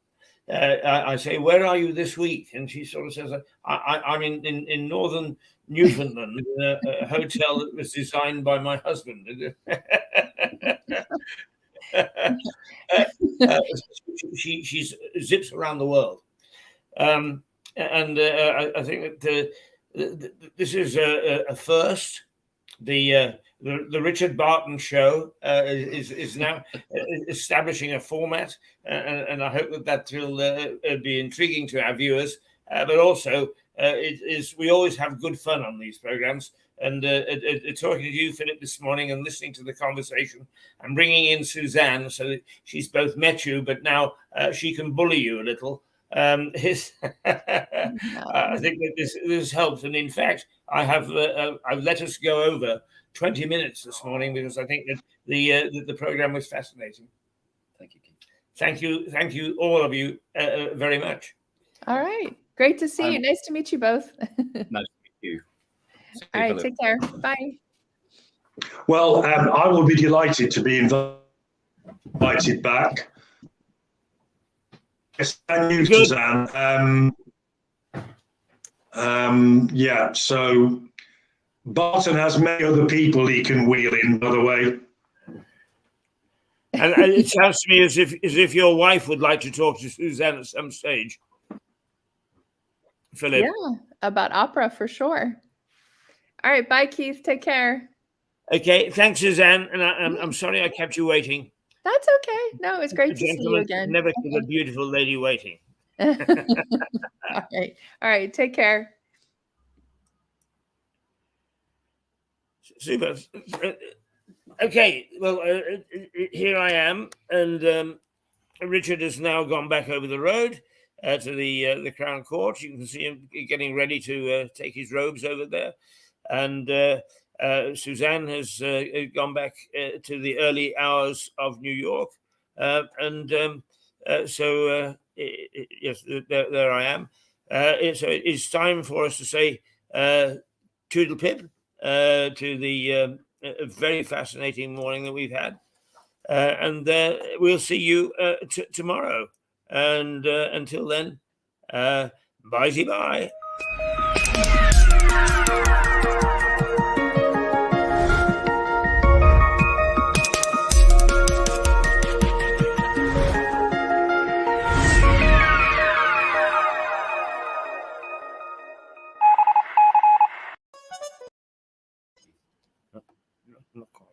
I say, where are you this week? And she sort of says, I'm in northern Newfoundland, in a hotel that was designed by my husband. She zips around the world. And I think that this is a first. The Richard Barton show is now establishing a format, and I hope that will be intriguing to our viewers. But also, we always have good fun on these programs. And talking to you, Philip, this morning, and listening to the conversation, and bringing in Suzanne, so that she's both met you, but now she can bully you a little. I think that this helps, and in fact, I've let us go over 20 minutes this morning, because I think that the program was fascinating. Thank you, Keith. Thank you, all of you, very much. all right, great to see you. Nice to meet you both. Nice to meet you. All right, take care. Bye. Well, I will be delighted to be invited back. Yes, thank you, Suzanne. Yeah, so Barton has many other people he can wheel in, by the way. And it sounds to me as if your wife would like to talk to Suzanne at some stage. Philip. Yeah, about opera for sure. All right, bye, Keith. Take care. Okay, thanks, Suzanne. And I'm sorry I kept you waiting. That's okay. No, it was great to see you again. Never keep a beautiful lady waiting. All right. Take care. Super. Okay, well, here I am, and Richard has now gone back over the road to the Crown Court. You can see him getting ready to take his robes over there, and Suzanne has gone back to the early hours of New York, so yes, there I am. So it's time for us to say toodle pip to the very fascinating morning that we've had, and we'll see you tomorrow. And until then, bye-bye. Not quite.